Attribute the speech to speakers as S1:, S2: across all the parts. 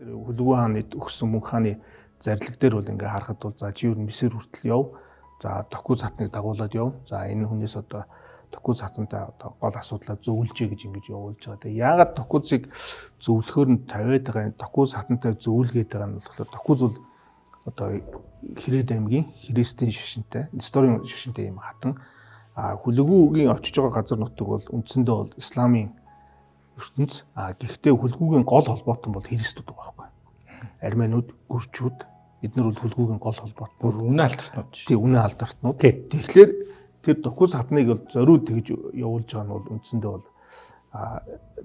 S1: Тэр Хөлгөө хааны өгсөн мөнх хааны зарлиг дээр бол ингээ харахад бол за чи юу мессер хүртэл яв. За Токуз хатныг дагуулад яв. За энэ хүнээс одоо Токуз хатантай одоо гол асуудлаа зөвлөжээ гэж ингэж явуулж байгаа. Тэгээ яагаад Токузыг зөвлөхөөр нь тавиад байгаа Токуз хатантай зөвлгээд байгаа нь болохоор Токуз бол одоо Хэрээд аймгийн Христийн шишинтэй, Несторын шишинтэй юм хатан. Хөлгөөгийн очиж байгаа газар нутаг бол үндсэндээ бол исламын ертөнц. Гэхдээ Хөлгөөгийн гол холбоотон бол христүүд байгаа байхгүй. Арменууд, гүрчүүд эднэр бол Хөлгөөгийн гол холбоот.
S2: Бүр үнэ алдартнууд шүү.
S1: Тий, үнэ алдартнууд. Тэгэхээр тэр Токуз хатныг бол зориуд тэгж явуулж байгаа нь бол үндсэндээ бол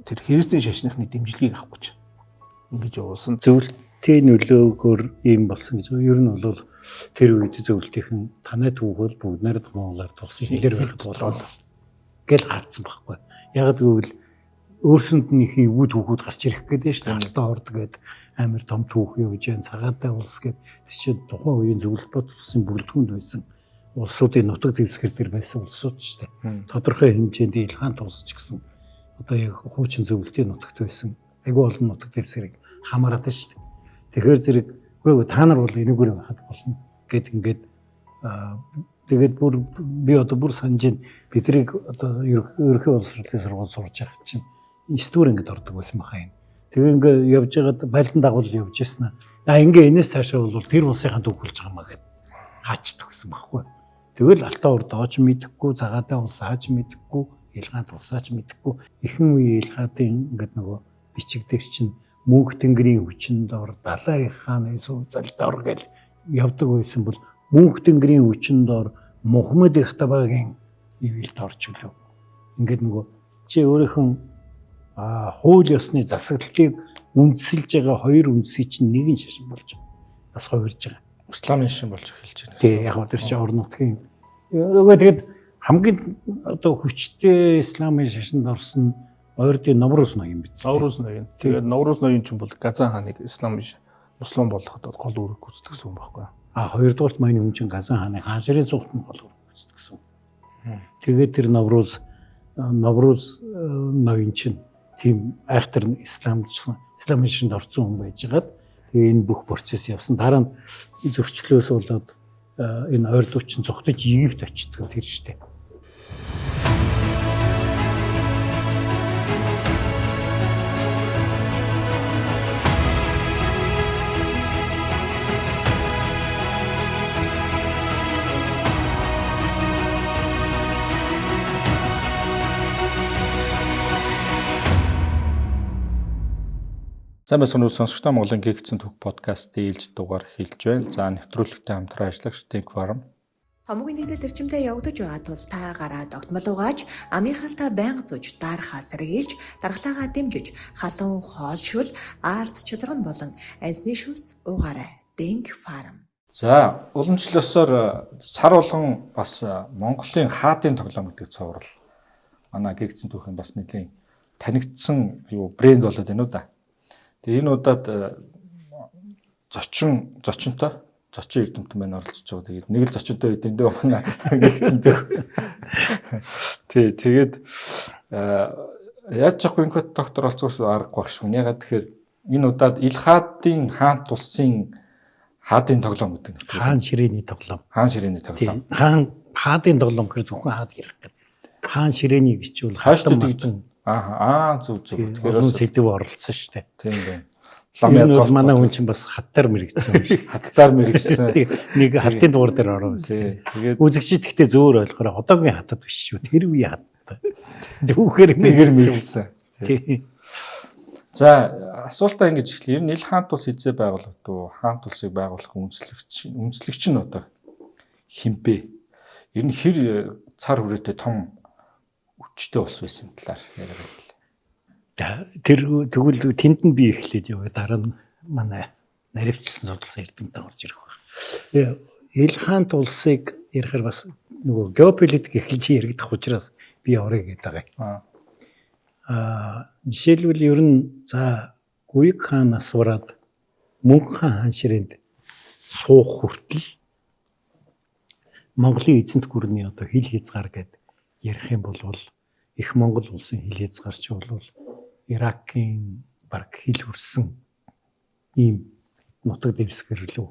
S1: тэр христийн шашныхны дэмжлэгийг авах гэж ингэж явуулсан.
S3: Зөвлөлтийн нөлөөгөөр ийм болсон гэж. Ер нь бол тэр үед зөвлөлтийн танай түүхэл бүгд найрах монголоор тулсан хэлээр байх болоод гэл хаацсан байхгүй. Яг гэвэл өөрсөнд нь их эвгүй түүхүүд гарч ирэх гэдэг шүү дээ. Алтан орд гээд амар том түүх явж जैन цагаатай улс гээд тийч тухайн үеийн зөвлөлт болсон бүрэлдэхүүнд байсан улсуудын нутаг дэвсгэр дээр байсан улсууд шүү дээ. Тодорхой хэмжээнд илгаан тулсч гисэн одоо яг хуучин зөвлөлтийн нутагт байсан айгүй олон нутаг дэвсгэрийг хамаарат шүү дээ. Тэгэхээр зэрэг үгүй та нар бол энэгээр байхад болно гэд ингээд тэгээд бүр би одоо бүр санаж байна. Бидрийг одоо ерөнхий боловсролын сургууль сурж явах чинь стур ингээд ордог байсан баха юм. Тэгээ ингээд явж байгаад байлдан дагуул явж яснаа. Ингээ энэс цаашаа бол тэр улсынхаа төгөлж байгаа маа гэд хаачдаг гэсэн байхгүй. Тэгэл алтан урд оож мэдэхгүй, цагаатай улс хааж мэдэхгүй, илгаант улсаач мэдэхгүй. Ихэнх үе илгаатын ингээд нөгөө бичиг дээр чинь мөнх тэнгэрийн хүчинд ор далайн хааны суулзалдор гэл явдаг байсан бол мөнх тэнгэрийн хүчинд ор Мухаммед Ихтабагийн ивэлд орж үлээ. Ингээд нөгөө чи өөрийнхөө хууль ёсны засаглалыг үндсэлж байгаа хоёр үндсийг чинь нэг нь шашин болж байгаа. Бас хувирж байгаа.
S2: Исламын шашин болж эхэлж байна.
S3: Тий, яг тэр чинь орон нутгийн нөгөө тэгээд хамгийн одоо хүчтэй исламын шашинд орсон ойрдын Навруз ноён биз.
S1: Навруз ноён. Тэгээд Навруз ноён ч бол Газан хааныг ислам муслим болгоход гол үүрэг гүйцэтгэсэн юм байхгүй.
S3: Хоёрдугаар маань юм чинь Газан хааны хаан ширээ цугтанд гол үүрэг гүйцэтгэсэн. Тэгээд тэр Навруз ноён чинь тийм айхтар исламын шашинд орсон хүн байжгаад тэгээ энэ бүх процесс явсан. Дараа нь зөрчлөөс болоод энэ ойрлууч чинь цогтож Египт очдөг тэр штэ.
S2: Сайн байна уу сонсогчдоо Монголын гэгцэн түүх подкастын ээлж дугаар хэлж байна. За нэвтрүүлэгтэй хамтран ажиллагч Think Farm.
S4: Томгийн нэгдэл эрчимтэй явагдаж байгаа тул та гараа тогтмол угааж, амийнхаалтаа байнга зууж, дарахаа сэргийлж, дархлаагаа дэмжиж, халуун хоолшил, арц чөтгөн болон ансны шүс угаарай. Think Farm.
S2: За уламжлалсаар сар болгон бас Монголын хаадын тоглоом гэдэг цоврал манай гэгцэн түүхийн бас нэлийн танигдсан брэнд болоод байна уу да. Тэгээ энэ удаад зочинтой эрдэмтэн байна оролцож байгаа. Тэгээд нэг л зочинтой байд энэ өмнө гэгцэн түүх. Тэгээд яаж чадахгүй инкод доктор олцоос аргагүй багш хүн. Ягаад тэгэхээр энэ удаад Илхаадын хаант улсын хаадын тоглоом гэдэг.
S3: Хаан ширээний тоглоом.
S2: Хаан ширээний тоглоом.
S3: Хаадын тоглоом гэхээр зөвхөн хаад гэрэх гэдэг. Хаан ширээний бичвэл
S2: хаалтан гэдэг. Зүг.
S3: Тэгэхээр олон сэдв оролцсон шүү дээ.
S2: Тийм байна.
S3: Ламяа манай хүн чинь бас хаттаар мэрэгдсэн юм шүү.
S2: Хаттаар мэрэгдсэн.
S3: Нэг хаттын дугаар дээр ороо байсан. Тэгээд үзэгчид гэхдээ зөөр ойлгохоор одоогийн хатад биш шүү. Тэр үеийн хатад. Дүүхээр мэрэгдсэн. Тийм.
S2: За асуултаа ингэж эхлэе. Ер нь ил хаант улс хизээ байгуулагдав уу? Хаант улсыг байгуулах үндэслэгч нь одоо хинбэ? Ер нь хэр цар хүрээтэй том хүчтэй улс байсан талаар яриад байл.
S3: Тэгвэл тэнд нь би эхлээд яваа. Дараа нь манай наривчлсан судлалсан эрдэмтэн орж ирэх байна. Ил хаант улсыг ярихаар бас нөгөө геополитик эхэлж яригдах учраас би орё гэдэг байгаа. Жишээлбэл ер нь за Гуйг хаанаас ураад Мөнх хаан ширээнд суух хүртэл Монголын эзэнт гүрний одоо хил хязгаар гэдэг ярих юм бол их Монгол улсын хил хязгаарч бол Иракийн баг хил хүрсэн ийм нутаг дэвсгэрлүү.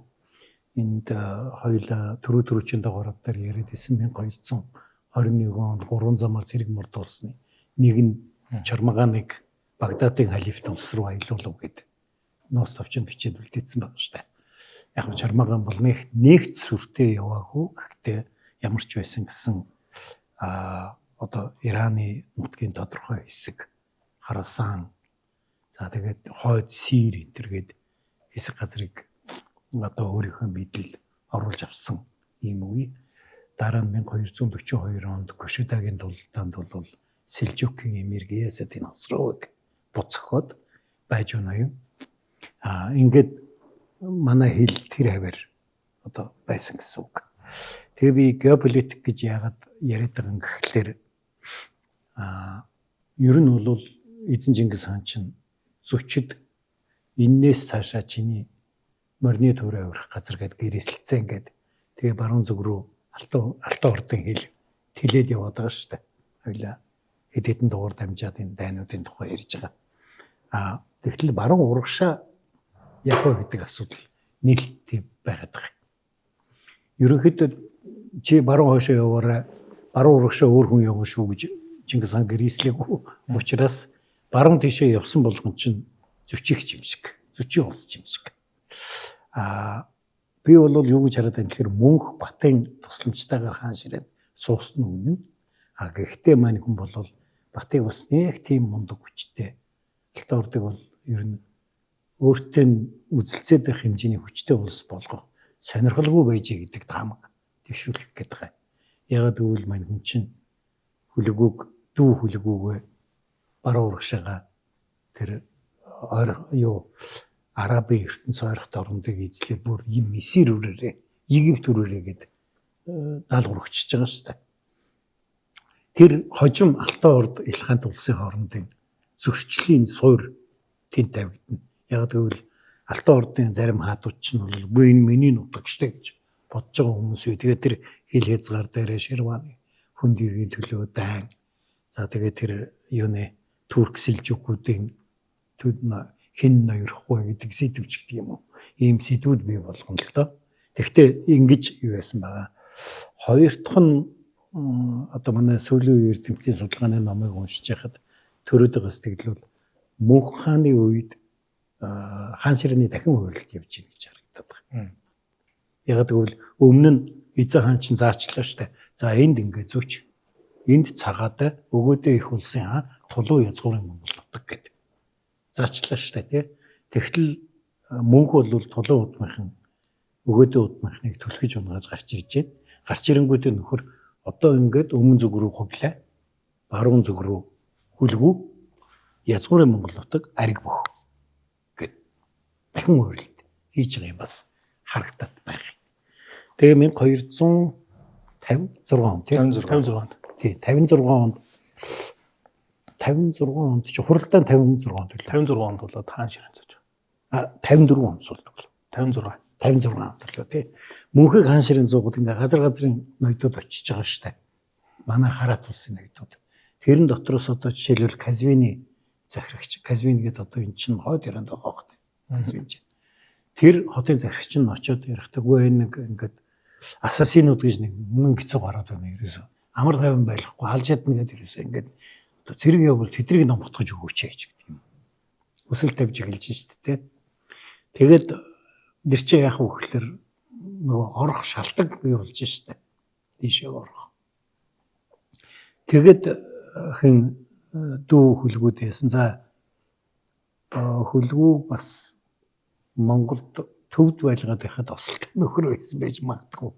S3: Энд хоёулаа төрөчийн доогород дээр яриад исэн 1221 онд 3 замаар цэрэг мордуулсны нэг нь Чармаганыг Багдадын халифт улс руу аялуулав гэд ноос товчонд бичээд үлдээсэн байна шүү дээ. Яг нь Чармаган бол нэгт сүртэй яваагүй. Гэхдээ ямар ч байсан гэсэн одоо Ираны нутгийн тодорхой хэсэг Харасан за тэгээд хойд Сир энтергээд хэсэг газрыг одоо өөрийнхөө мэдэл оруулж авсан ийм үе. Дараа нь 1242 онд Кошидагийн тулдаанд бол Сэлжукийн эмир Гиясадын Осровыг буцаход байж байна юм. Ингээд манай хэл тэр хавар одоо байсан гэсэн үг. Тэгээ би геополитик гэж яагаад яриад байгаа юм гэхлээр ер нь бол Эзэн Чингис хаан чинь зөчид энээс цаашаа чиний морины төрөө авирах газар гэд гэрэлцсэн гэд тэгээ баруун зүг рүү Алтан ордын хэл тэлээд яваад байгаа шүү дээ. Хоёлаа хэд хэдэн дугаар дамжаад энэ дайнуудын тухай ярьж байгаа. Тэгтэл баруун урагшаа явах гэдэг асуудал нээлттэй байгаад байгаа. Ерөнхийдөө чи баруун хойшоо яваарай, баруун урагшаа өөр хүн явна шүү гэж Чингис хаан гэрээслээгүй учраас баруун тийшээ явсан болгон чинь зүчих чимшиг, зүчийн улс чимшиг. Би бол юу гэж хараад байна гэхээр мөнх Батын тусламжтайгаар хаан ширээд суусны өмнө гэхдээ маань хүн бол Батыг бас нэг тийм мундаг хүчтэй. Алтан ордыг бол ер нь өөртөө үзэлцээд байх хэмжээний хүчтэй улс болгох сонирхолгүй байжээ гэдэг таамаг төвшүүлэх гээд байгаа. Ягаад гэвэл маань хүн чинь хүлэгүүг дүү хүлэгүүгээ баруун урагшаага тэр Арабын ертөнц ойрхот орнуудыг эзлээд бүр юм Месир үрээрээ, Египт үрээрээ гээд даалгаврагчж байгаа шүү дээ. Тэр хожим Алтан орд Илхант улсын хоорондын зөрчлийн суур тэнд тавигдана. Яг гэвэл Алтан ордын зарим хаадууд чинь бол үгүй энэ миний нутаг штэ гэж бодож байгаа хүмүүс үү. Тэгээд тэр хил хязгаар дээр Ширваны хүндийгийн төлөө дайн. За тэгээд тэр юуны Турк Сэлжукуудын хэн ноёрхгүй гэдэг сэдвч гэдэг юм уу. Ийм сэдвүүд бий болгоно л доо. Тэгвэл ингэж юу байсан байгаа. Хоёр дахь нь одоо манай сүүлийн үеэр эрдэмтдийн судалгааны номыг уншиж байхад төрөд байгаа сэтгэл бол мөнх хааны үед хаан ширээний дахин хувирлт явж байна гэж харагдаад байна. Яг гэвэл өмнө нь эзэн хаан чинь заачлаа штэ. За энд ингээ зүч. Энд цагаатай өгөөдөө их улсын хаан тулуу язгуурын Монгол нутаг гэдэг. Заачлаа штэ тий. Тэгтэл мөнх бол тулуу удмынхан өгөөдөө удмынхныг түлхэж унгааж гарч ирж байна. Гарч ирэнгүүтээ нөхөр одоо ингээд өмнө зүг рүү хувлаа. Баруун зүг рүү хүлгүү. Язгуурын Монгол нутаг ариг бөх гэд дахин өөрлөлт хийж байгаа юм бас харагдаад байна. Тэгээ 1256 он тий
S1: 56 онд.
S3: Тий 56 онд 56 онд чи хуралдаан 56 онд үлээ.
S1: 56 онд болоод хаан ширэн зож.
S3: 54 онд суулдаг л.
S1: 56
S3: онд л тий. Мөнхийг хаан ширэн зуугаад ингээ газар-газрын ноёдууд очиж байгаа штэ. Манай хараат улсын ноёдууд. Тэрэн дотроос одоо жишээлбэл Казвины захирагч, Казвин гэдэг одоо эн чинь хойд Иранд байгаа хөх. Казвин чинь. Тэр хотын захирагч нь очиод ярихтаггүй нэг ингээд ассасинууд гэж нэг мөнгө хэцүү гараад байна ерөөсөө. Амар тайван байхгүй алж ядна гэдэг ерөөсөө ингээд одоо зэрэг явбал тэдрийг номготгож өгөөч гэж гэдэг юм. Өсөл тавьж эхэлж штэ тий. Тэгээд нэр чи яах вэ гэхээр нөгөө орох шалтгаан бий болж штэ. Тийшээ орох. Тэгээд хэн дүү хүлгүүд яасан. За хүлгүү бас Монголд төвд байлгаад байхад осолт нөхөр байсан байж магадгүй.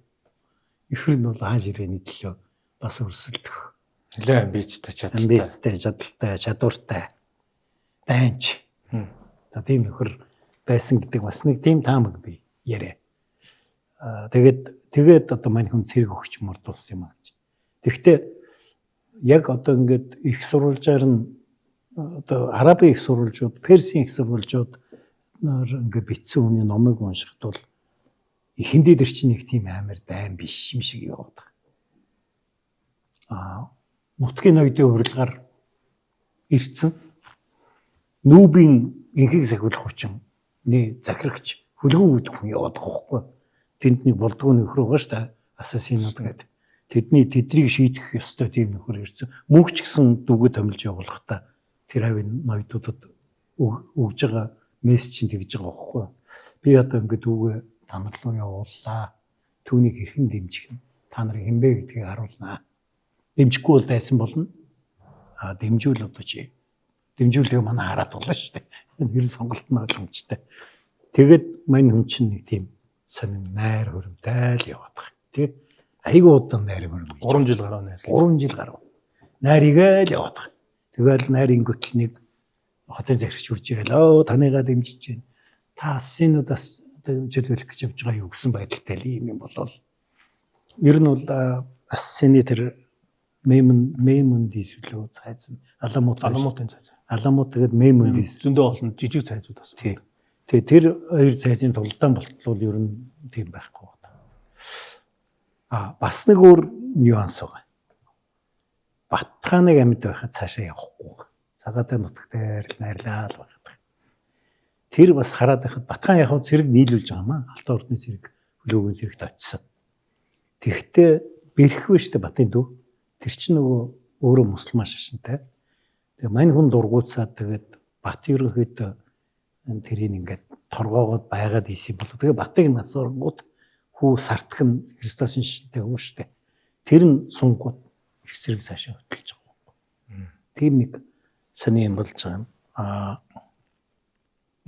S3: Ихэр нь бол хаан ширээний төлөө бас өрсөлдөх.
S2: Нэлээд амбицтай
S3: чадaltaй, чадвартай байнч. Тийм нөхөр байсан гэдэг бас нэг тийм таамаг бий яриа. Тэгээд одоо мань хүн цэрэг өгч мордулсан юм аа гэж. Тэгэхдээ яг одоо ингээд их сурвалжаар нь одоо Арабын их сурвалжууд, Персийн их сурвалжууд ингээд бичсэн хүний номыг уншихад бол эхэндээ дэр чинь нэг тийм амар дайм биш юм шиг яваад байгаа. Нутгийн ноёдын урилгаар ирсэн. Нүүбийн инхийг сахиулах хүчин захирагч хүлгүү үүд хүн яваад байгаа хөөхгүй. Тэнд нэг болдгоо нөхөр байгаа шүү дээ. Ассасинууд гэдэг. Тэднийг шийдэх ёстой тийм нөхөр ирсэн. Мөнх ч гэсэн дүүгээ томилж явуулахдаа тэр хавийн ноёдуудад өгж байгаа мессеж чинь тэгж байгаа байхгүй. Би одоо ингээд дүүгээ танад руу явууллаа. Түүнийг хэрхэн дэмжих нь? Та нарын хинбэ гэдгийг харуулнаа. Дэмжихгүй бол дайсан болно. Дэмжүүл одоо чи. Дэмжүүлгээ манай хараад болно шүү дээ. Ер нь сонголт нь ойлгомжтой. Тэгээд мань хүн чинь нэг тийм сонин найр хөрөмтэй л яваад байгаа. Тий? Айгуу удаан найр хөрөм.
S1: 3 жил гарав найр.
S3: 3 жил гарав. Найрыгаа л яваад байгаа. Тэгэл найрын гүтэл нэг хотын захирагч үрж ирэл. Таныгаа дэмжиж байна. Та ассинуудаас зөвлөх гэж явж байгаа юу гэсэн байдалтай л юм болол. Ер нь бол ассины тэр мемон дисвлөө цайзан аламуудын цайз. Аламууд тэгээд мемон дис
S1: зөндөө олон жижиг цайзууд бас.
S3: Тий. Тэгээд тэр хоёр цайзын тулдаан болтол ер нь тийм байхгүй байна. Бас нэг өөр нюанс байгаа. Баттханыг амьд байхад цаашаа явахгүй. Цагаатай нутагтай найрлаа л байгаа. Тэр бас хараад байхад Батхан яг зэрэг нийлүүлж байгаа маа. Алтан ордны зэрэг хөлөөгийн зэрэгт очисон. Тэгэхдээ бэрх вэ штэ Батын дүү. Тэр чинь нөгөө өөрөө мусульман шашинтай. Тэгээ мань хүн дургуутсаад тэгээд Бат ерөнхийдөө тэрийг ингээд торгоогоод байгаад ийсэн болов. Тэгээ Батыг нас орнгууд хүү сартхан Христосын шашинтай хүү штэ. Тэр нь сунгууд их зэрэг цаашаа хөтлөж байгаа. Тийм нэг сони юм болж байгаа юм.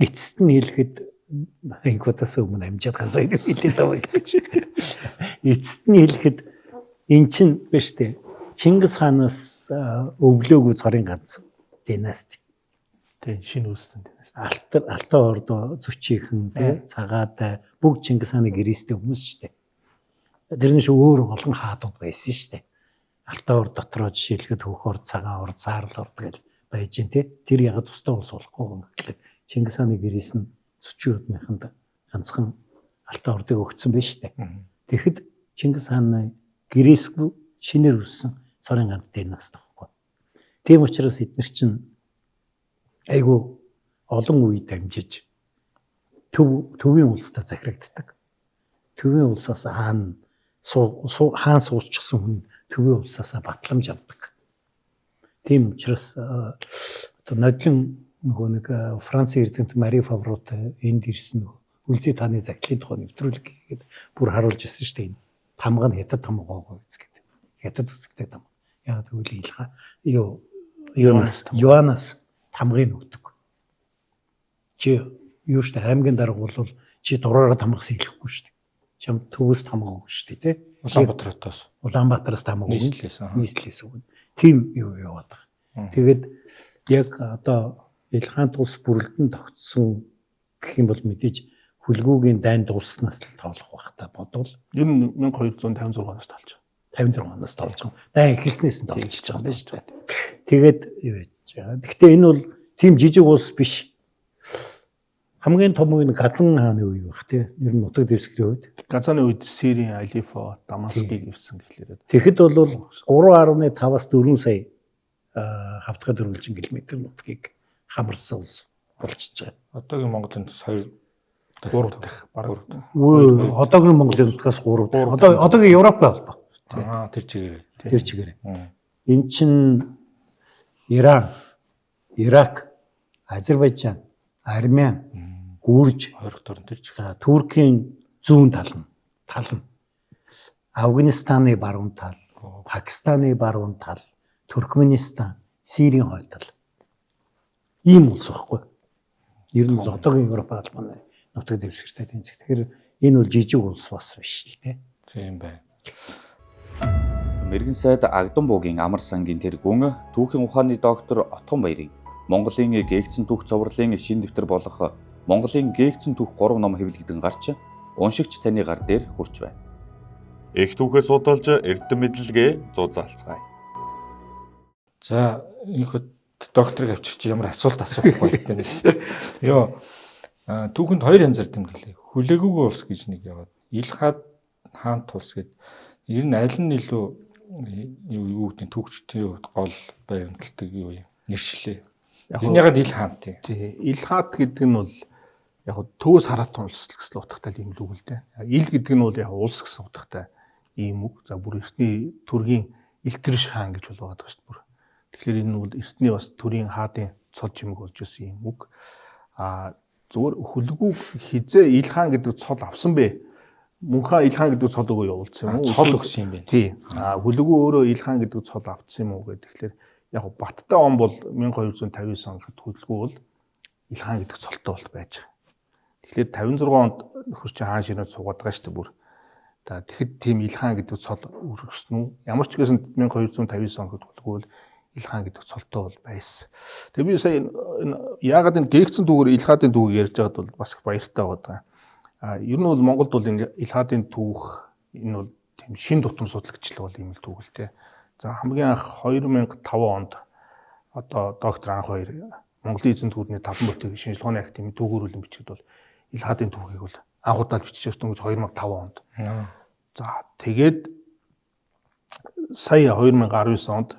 S3: Эцэст нь хэлэхэд инкватаас өмнө амжаад ганц хоёр хэлээд байгаа гэдэг чинь. Эцэст нь хэлэхэд эн чинь биш үү? Чингис хаанаас өвлөөгүй цорын ганц династи.
S1: Тэг шинэ үүссэн династи.
S3: Алтан ордоо зөчийнхэн тий цагаатай бүгд Чингис хааны гэрээстэй хүмүүс шүү дээ. Тэр нь шүү өөр олон хаадууд байсан шүү дээ. Алтан орд дотроо жишээлхэд Хөх орд, Цагаан орд, Саарл орд гэж байж гэн тий. Тэр яг тустай улс болохгүй юм гэхлээр Чингис хааны гэрээс нь зөчийн удмынханд ганцхан Алтан ордыг өгсөн байж шүү дээ. Тэгэхэд Чингис хааны гэрээсгүй шинээр үссэн цорын ганц династи байхгүй. Тийм учраас эдгээр чинь айгу олон үе дамжиж төвийн улстай захирагддаг. Төвийн улсаас хаан суучсан хүн төвийн улсаас батламж авдаг. Тийм учраас одоо нодлон нөгөө нэг Францын эрдэмт Мари Фавротой энд ирсэн үлзий тааны захидлын тухай нэвтрүүлэг хийгээд бүр харуулж ирсэн шүү дээ. Тамга нь хятад тамга байгаа үз гэдэг. Хятад үсгтэй там. Яг тэгвэл илха Йоаннаас тамгыг өгдөг. Чи юу штэ аймгийн дарга бол чи дураараа тамгас хэлэхгүй штэ. Чам төвөөс тамга өгнө штэ тий. Улаанбаатараас тамга өгнө. Нийслээс өгнө. Тим юу яваад байгаа. Тэгээд яг одоо Илхан тус бүрэлдэн тогтсон гэх юм бол мэдээж хүлгүүгийн дайн дуулснаас л тоолох байх та бодвол
S1: ер нь 1256-аас тоолж
S3: байгаа. 56-аас тоолж байгаа. Дайн эхэлснээс нь тоолж байгаа юм байна шүү дээ. Тэгээд юу яаж байгаа. Гэхдээ энэ бол тийм жижиг улс биш. Хамгийн том нь Газан хааны үе байх тий. Ер нь нутаг дэвсгэрийн үед.
S1: Газаны үед Сирийн Алифо, Дамаскыг ивсэн гэхлээр.
S3: Тэгэхэд бол 3.5-аас 4 сая хавтгад дөрвөлжин километр нутгийг хамарсан улс болчихж байгаа.
S2: Одоогийн Монголын 2
S1: дахь бараг.
S3: Одоогийн Монголын нутгаас 3 дахь. Одоогийн Европ болбоо.
S2: Тэр чигээр.
S3: Тэр чигээр. Эн чин Иран, Ирак, Азербайджан, Армян, Гүрж,
S2: Хоригт орн тэр чиг.
S3: За Туркийн зүүн тал нь. Афганистаны баруун тал, Пакистаны баруун тал, Туркменистан, Сирийн хойд тал. Ийм улс байхгүй. Ер нь одоогийн Европ албаны нутаг дэвсгэртэй тэнцэх. Тэгэхээр энэ бол жижиг улс бас биш л дээ.
S2: Тийм байна.
S5: Мэргэн сайд Агдам буугийн амар сангийн тэргүүн түүхийн ухааны доктор Отгон баярыг Монголын гээгцэн түүх цовруулын шин дэвтэр болох Монголын гээгцэн түүх 3 ном хэвлэгдэн гарч уншигч таны гар дээр хүрч байна.
S6: Их түүхээ судалж эрдэм мэдлэгээ зузаалцгаая.
S2: За энэ докторыг авчирч ямар асуулт асуухгүй гэдэг юм. Йоо түүхэнд 2 янзаар тэмдэглэе. Хүлээгүүг улс гэж нэг яваад Илхад хаан тус гэд ер нь аль нь илүү юу гэдэг түүхчдийн хувьд гол баримталдаг юу юм нэршлээ. Яг ягаад Ил хаан тий.
S1: Ил хаад гэдэг нь бол яг төөс хараат тунслал гэсэн утгатай юм л үг л дээ. Ил гэдэг нь бол яг улс гэсэн утгатай ийм үг. За бүр эртний төргийн Илтриш хаан гэж бол байгаа шүү дээ бүр. Тэгэхээр энэ нь бол эртний бас төрийн хаадын цол жимэг болж байсан ийм үг. Зүгээр хөлгүү хизээ ил хаан гэдэг цол авсан бэ? Мөнх хаан ил хаан гэдэг цол өгөө явуулсан юм уу?
S2: Цол өгсөн юм бэ.
S1: Тий. Хөлгүү өөрөө ил хаан гэдэг цол авсан юм уу гэдэг. Тэгэхээр яг Баттай он бол 1259 он гэхэд хөлгүү бол ил хаан гэдэг цолтой болт байж байгаа. Тэгэхээр 56 онд нөхөр чи хаан ширнэд суугаад байгаа шүү дээ бүр. Тэгэхэд тийм ил хаан гэдэг цол өргөсөн үү? Ямар ч гэсэн 1259 он гэхэд хөлгүү бол ил хаан гэдэг цолтой бол байсан. Тэгээ би сая яагаад энэ гээгцэн түүгээр ил хаадын түүхийг ярьж байгаад бол бас их баяртай байгаа. Ер нь бол Монголд бол энэ ил хаадын түүх энэ бол тийм шин тутам судлагдчихлаа бол юм л түүхэлтэй. За хамгийн анх 2005 онд одоо доктор анх хоёр Монголын эзэн түүхний 5 бүтээний шинжилгээ ухааны акт юм түүхөрүүлэн бичихэд бол ил хаадын түүхийг бол анх удаа бичиж өгсөн гэж 2005 онд. За тэгээд сая 2019 онд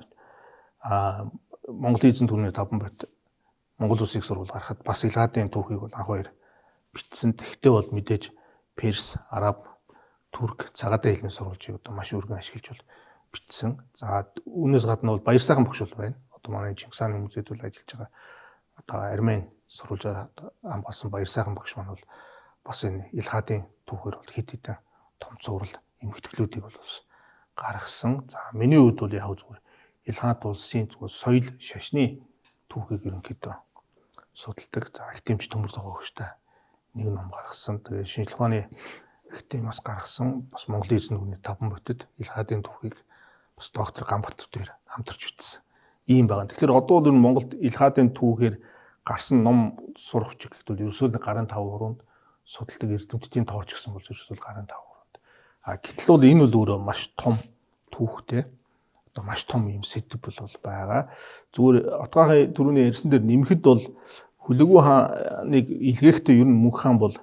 S1: Монголын эзэн түүхний 5 бот Монгол улсыг сурвал гарахад бас ил хаадын түүхийг бол анх хоёр бичсэн. Тэгтээ бол мэдээж Перс, Араб, Турк, цагаатай хэлний сурвалжийг одоо маш өргөн ашиглаж бол бичсэн. За үүнээс гадна бол баяр сайхан багш бол байна. Одоо манай Чингис хааны музейд бол ажиллаж байгаа. Одоо Армен сурвалжаар хамгаалсан баяр сайхан багш маань бол бас энэ ил хаадын түүхээр бол хэд хэдэн том цуврал эмгэтгэлүүдийг бол гаргасан. За миний хувьд бол яг зүгээр ил хаад улсын зүгээр соёл шашны түүхийг ерөнхийдөө судалдаг. За актемч төмөр зогоо өгчтэй нэг ном гаргасан. Тэгээ шинжилгээ ухааны актем бас гаргасан. Бас Монголын эзэн түүхний 5 ботод ил хаадын түүхийг бас доктор Ганбат дээр хамтарч бичсэн. Ийм байгаа. Тэгэхээр одоо бол энэ Монголд ил хаадын түүхээр гарсан ном сурах ч гэхэд ерөөсөө гарын 5 хүрээнд судалдаг эрдэмтдийн тооч гэсэн бол ерөөсөө гарын 5 хүрээнд. Гэтэл бол энэ бол өөрөө маш том түүхтэй. Одоо маш том юм сэдв бол байгаа. Зүгээр отгоохон түрүүний ярьсан дээр нэмэхэд бол хөлгүү хааныг илгээхдээ ер нь мөнх хаан бол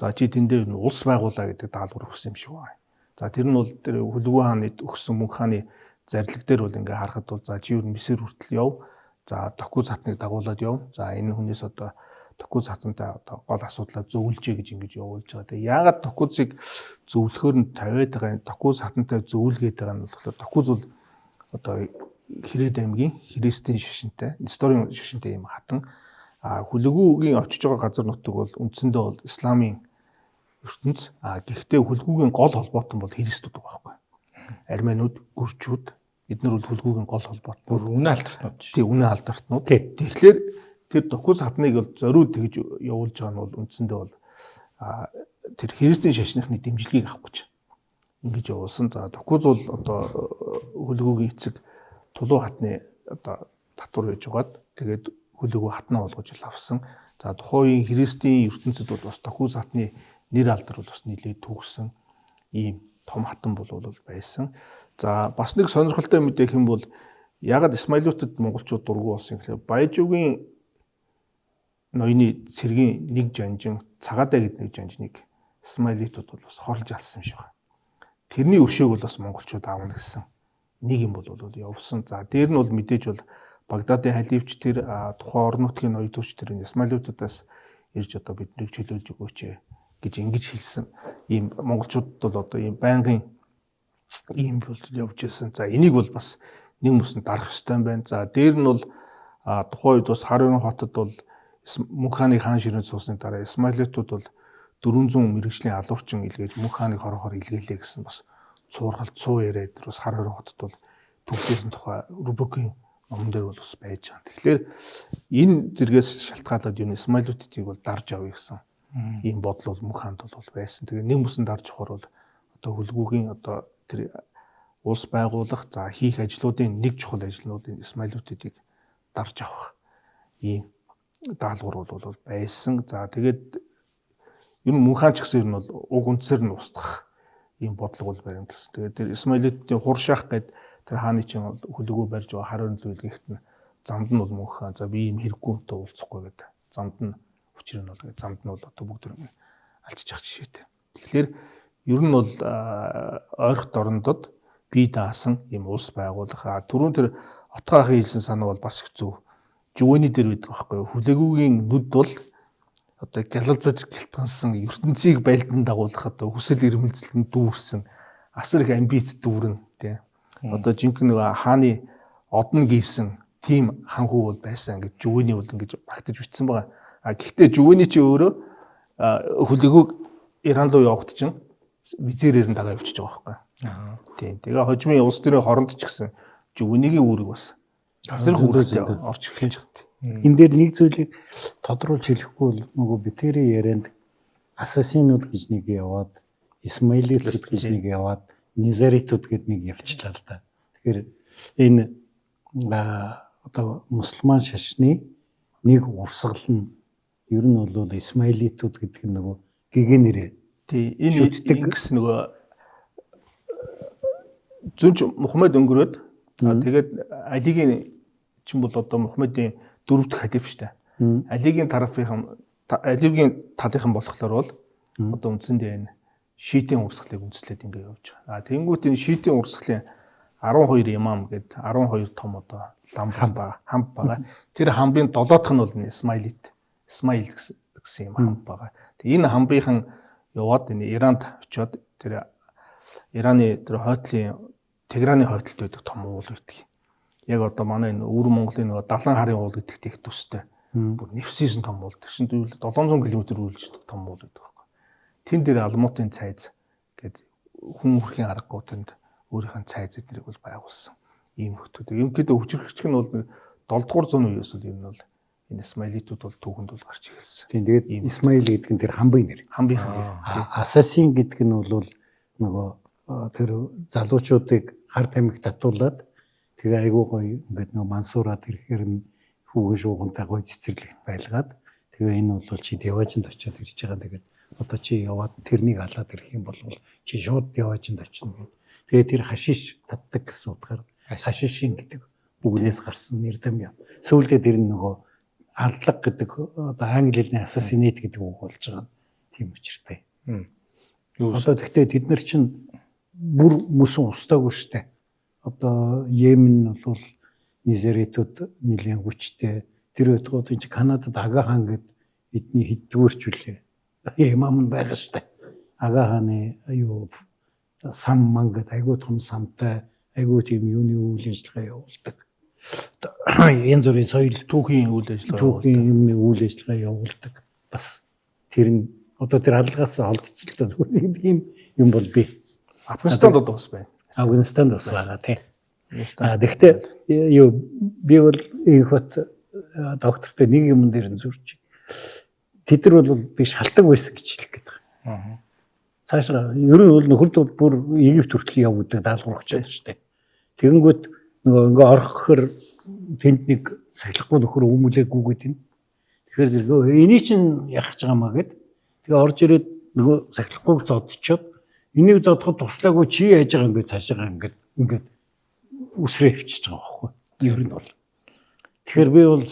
S1: за чи тэндээ ер нь улс байгуулаа гэдэг даалгавар өгсөн юм шиг байна. За тэр нь бол тэр хөлгүү хааны өгсөн мөнх хааны зарлиг дээр бол ингээ харахад бол за чи ер нь Мессер хүртэл яв. За Токуй цатныг дагуулад яв. За энэ хүнээс одоо Токуй цатантай одоо гол асуудлаа зөвлөжээ гэж ингэж явуулж байгаа. Тэгээ яагаад Токуйцыг зөвлөхөөр нь тавиад байгаа юм? Токуй цатантай зөвлгээд байгаа нь болохоор Токуй бол одоо Хэрээд аймгийн Христийн шашинтай, Несторын шашинтай юм хатан. Хөлгүүгийн очиж байгаа газар нутаг бол үндсэндээ бол исламын ертөнц. Гэхдээ хөлгүүгийн гол холбоотон бол христүүд байгаа байхгүй. Арменууд, гүрчүүд эднэр бол хөлгүүгийн гол холбоот.
S2: Бүр үнэ алдартнууд.
S1: Тий, үнэ алдартнууд. Тэгэхээр тэр Токуй цатныг бол зориуд тэгж явуулж байгаа нь бол үндсэндээ бол тэр христийн шашныхны дэмжлэгийг авах гэж ингэж явуулсан. За Токуй бол одоо хөлгүүгийн эцэг Тулуу хатны одоо татвар байж байгаад тэгээд хөлгөө хатнаа болгож л авсан. За тухайн христийн ертөнцид бол бас Токуй цатны нэр алдар бол бас нэлээд түүхсэн ийм том хатан бол байсан. За бас нэг сонирхолтой мэдээх юм бол ягаад Исмаилиудад монголчууд дургу болсон гэхээр Баяжуугийн ноёны цэргийн нэг жанжин Цагаатай гэдэг нэг жанжныг Исмаилиудад бол бас хорлж алсан юм шиг байна. Тэрний өшөөг бол бас монголчууд аавна гэсэн нэг юм бол явсан. За дээр нь бол мэдээж бол Багдадын халифч тэр тухайн орон нутгийн ноёдууч тэр Исмаилиудаас ирж одоо биднийг чөлөөлж өгөөч гэж ингэж хэлсэн. Ийм монголчуудад бол одоо ийм байнгын ийм бол явж ирсэн. За энийг бол бас нэг мөсөнд дарах ёстой юм байна. За дээр нь бол тухайн үед бас Харон хотод бол мөнх хааны хаан ширнэд суусны дараа Исмаилиудууд бол 400 мэрэгжлийн алуурчин илгээж мөнх хааныг хорохоор илгээлээ гэсэн бас цуурхал цуу яриад тэр бас Харон хотод бол төвчсэн тухай Рубокийн номон дээр бол бас байж байгаа. Тэгэхээр энэ зэргээс шалтгаалаад юу Исмаилиудыг бол дарж авъя гэсэн ийм бодол бол мөнх хаанд бол байсан. Тэгээ нэг мөсөн дарж авахор бол одоо хөлгүүгийн одоо тэр улс байгуулах за хийх ажлуудын нэг чухал ажил нь бол энэ Исмаилиудыг дарж авах ийм даалгавар бол байсан. За тэгээд ер нь мөнх хаан ч гэсэн ер нь бол уг үндсээр нь устгах ийм бодлого бол баримталсан. Тэгээд тэр Исмаилиудын хуршаах гэдэг тэр хааны чинь хөлгөө барьж байгаа Харон зүйлгийгт нь замд нь бол мөнх хаан за би ийм хэрэггүйнтэй уулзахгүй гэдэг. Замд нь хүчрэг нь бол замд нь бол одоо бүгд алчиж явах жишээтэй. Тэгэхээр ер нь бол ойрхот орнодод бие даасан ийм улс байгуулах. Түрүүн тэр Отгоохон хэлсэн санаа бол бас их зөв. Жүвэний дээр байдаг байхгүй юу? Хүлэгүүгийн нүд бол одоо гялалзаж гэлтгансан ертөнцийг байлдан дагуулах одоо хүсэл эрмэлзэлд дүүрсэн асар их амбиц дүүрэн тий. Одоо жинхэнэ нөгөө хааны одно гийсэн тийм хан хүү бол байсан гэж жүгэний бол ингэж багтаж бичсэн байгаа. Гэхдээ жүгэний чи өөрөө хөлөгөөг Иран руу явахд чинь визээрээр нь дагаа явчихж байгаа байхгүй. Тийм. Тэгээ хожимын улс төрийн хоронд ч гэсэн жүгэний үүрэг бас асар их үүрэгтэй орж эхэлж байгаа.
S3: Энэ дээр нэг зүйлийг тодруулж хэлэхгүй бол нөгөө битэрийн ярианд ассасинууд гэж нэг яваад, исмаилитууд гэж нэг яваад, низаритууд гэд нэг явчлаа л да. Тэгэхээр энэ одоо мусульман шашны нэг урсгал нь ер нь бол исмаилитууд гэдэг нь нөгөө гэгээ нэрээ.
S1: Тий, энэ ингс нөгөө зүнж Мухаммед өнгөрөөд тэгээд Алигийн чинь бол одоо Мухаммедийн дөрөв дэх халиф шүү дээ. Алигийн талынхан болохоор бол одоо үндсэндээ энэ шиитийн урсгалыг үндэслээд ингэ явж байгаа. Тэнгүүт энэ шиитийн урсгалын 12 имам гээд 12 том одоо хамт байгаа. Тэр хамбын 7-х нь бол Исмаил гэсэн юм хамт байгаа. Тэгээ энэ хамбынхан яваад энэ Иранд очиод тэр Ираны тэр хойтлын Теграны хойтлолд байдаг том уул байдаг. Яг одоо манай энэ өвөр Монголын нөгөө 70 харын уул гэдэгт их төстэй. Бүр нэвсийсэн том уул. Тэр чинь 700 км үргэлжлэх том уул байдаг байхгүй. Тэн дээр алмуутын цайз гээд хүн үрхийн аргагүй тэнд өөрийнх нь цайз эднэрийг бол байгуулсан. Ийм хөтүүд. Ерөнхийдөө хүчрхэгчг нь бол 7-р зууны үеэс бол энэ бол энэ Исмаилитууд бол түүхэнд бол гарч ирсэн.
S3: Тийм тэгээд Исмаил гэдэг нь тэр хамбын нэр.
S1: Хамбынхан нэр.
S3: Ассасин гэдэг нь бол нөгөө тэр залуучуудыг хар тамхи татуулаад тэгээ айгуу гоё ингээд нөгөө мансуураад ирэхээр нь хүүхэн шуугантай гоё цэцэрлэгт байлгаад тэгээ энэ бол чи яваажинд очиод ирж байгаа. Тэгээд одоо чи яваад тэрнийг алаад ирэх юм бол чи шууд яваажинд очино гэдэг. Тэгээ тэр хашиш татдаг гэсэн утгаар хашишин гэдэг үгнээс гарсан нэрдэм юм. Сүүлдээ тэр нөгөө алдлага гэдэг одоо англи хэлний assassinate гэдэг үг болж байгаа. Тийм учиртай. Одоо тэгтээ тэд нар чинь бүр мөсөн устаагүй штэ. Одоо Йемен бол низеритүүд нэлийн хүчтэй. Тэр өдгүүд энэ Канадад Ага хаан гэдэг эдний хэддүгээрчүүлээ. Имам нь байгаа штэ. Ага хааны юу сам мангад айгуу том самтай айгуу тийм юуны үйл ажиллагаа явуулдаг. Янз бүрийн соёл
S1: түүхийн үйл ажиллагаа
S3: түүхийн юмны үйл ажиллагаа явуулдаг. Бас тэр нь одоо тэр аллагаас холдцолтой зүгээр ийм юм бол би
S1: Афганистанд одоо бас байна.
S3: Афганистанд бас байгаа тийм. Тэгэхдээ юу би бол их бат доктортой нэг юм дээр нь зүрч. Тэд нар бол би шалтгаан байсан гэж хэлэх гээд байгаа. Цаашаа ер нь бол нөхөрд бүр Египт хүртэл явдаг даалгавар өгч байгаа шүү дээ. Тэгэнгүүт нөгөө ингээ орох гэхээр тэнд нэг сахилахгүй нөхөр өмүүлээгүй гэдэг нь. Тэгэхээр зэрэг энийг чинь яах гэж байгаа маа гэд. Тэгээ орж ирээд нөгөө сахилахгүйг зодчиход энийг зодоход туслаагүй чи яаж байгаа ингээ цаашаа ингээд үсрээ хөвчиж байгаа байхгүй. Ер нь бол. Тэгэхээр би бол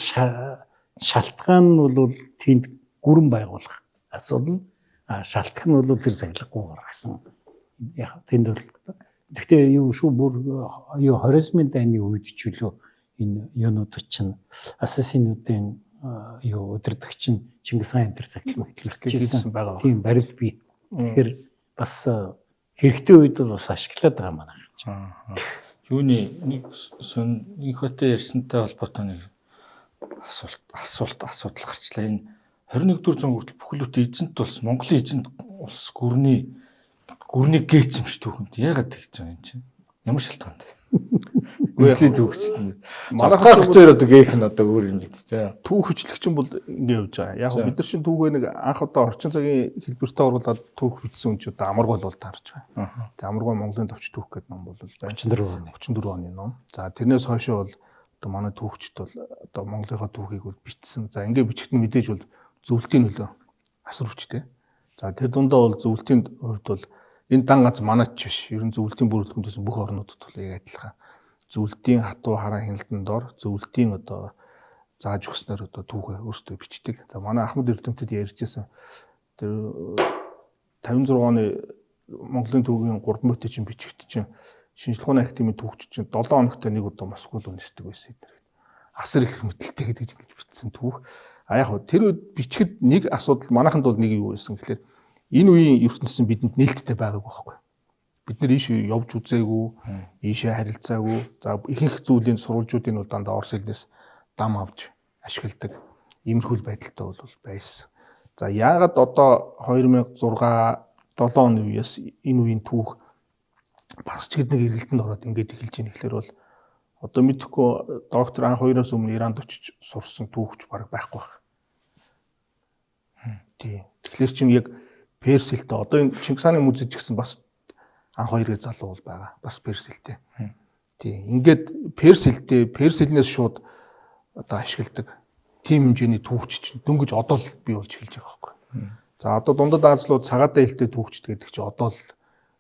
S3: шалтгаан нь бол тэнд гүрэн байгуулах асуудал. Шалтгаан нь бол тэр сахилахгүй гаргасан. Яг тэнд бол гэхдээ юу шүү бүр юу хоризмын дайны үед ч үлээ энэ юунууд чинь ассасинуудын юу өдөрдөг чинь Чингис хаан энэ төр цагтлах хийсэн байгаа. Тийм барил би. Тэгэхээр бас хэрэгтэй үед бас ашиглаад байгаа маань гэж.
S2: Юуны нэг нэг хөтэ ярьсантай холбоотой нэг асуудал гарчлаа. Энэ 21-р зуун хүртэл бүхэлдээ эзэнт улс Монголын эзэнт улс гүрний гээц юм шүү түүхэнд. Яагаад тэгж байгаа юм чинь? Ямар шалтгаанд? Гүрний түүхчсэн. Манайх хоёр одоо гээх нь одоо өөр юм гэж.
S1: Түүх хүчлэгч бол ингэ явж байгаа. Яг бид нар чинь түүхээ нэг анх одоо орчин цагийн хэлбэртээ оруулаад түүх бичсэн хүн ч одоо амаргуул бол таарж байгаа. Тэгээ амаргуул Монголын товч түүх гэдэг ном бол байна. 34 оны ном. За тэрнээс хойшоо бол одоо манай түүхчд бол одоо Монголынхаа түүхийг бол бичсэн. За ингэ бичгт нь мэдээж бол зөвлөлтийн нөлөө асар хүчтэй. За тэр дундаа бол зөвлөлтийн хувьд бол энэ дан ганц манайч биш. Ер нь зөвлөлтийн бүрэлдэхүүнээс бүх орнуудад бол яг адилхан. Зөвлөлтийн хатуу хараа хяналтанд дор зөвлөлтийн одоо зааж өгснээр одоо түүхээ өөрсдөө бичдэг. За манай Ахмад Эрдэмтэд ярьжсэн тэр 56 оны Монголын түүхийн 3 бот чинь бичигт чинь шинжлэх ухааны академийн түүхч чинь 7 хоногт нэг удаа Москвад үнэсдэг байсан эдгээр. асар их мэдлэлтэй гэдэг ингэж бичсэн түүх. А яг хөө тэр үед бичгэд нэг асуудал манайханд бол нэг юу байсан гэхээр энэ үеийн ертөнцийн бидэнд нээлттэй байгаагүй байхгүй. Бид нар ийш явж үзээгүй, ийшээ харилцаагүй. За ихэнх зүйлийн сурвалжуудын бол дандаа орос хэлнээс дам авч ашигладаг. Иймэрхүү байдалтай бол байсан. За яагаад одоо 2006 7 оны үеэс энэ үеийн түүх бас ч нэг эргэлтэнд ороод ингэж эхэлж байгаа гэхэлэр бол одоо мэдхгүй доктор анх 2-оос өмнө Иранд очиж сурсан түүхч баг байхгүй байх. Тий. Тэгэхээр чинь яг Перс хэлтэй одоо энэ Чингис хааны музейд ч гэсэн бас анх 2 залуу бол байгаа. Бас Перс хэлтэй. Тий. Ингээд Перс хэлтэй, Перс хэлнээс шууд одоо ашигладаг тийм хэмжээний түүхч чинь дөнгөж одоо л бий болж эхэлж байгаа байхгүй. За одоо дундад Азиалууд цагаатай хэлтэй түүхчд гэдэг чинь одоо л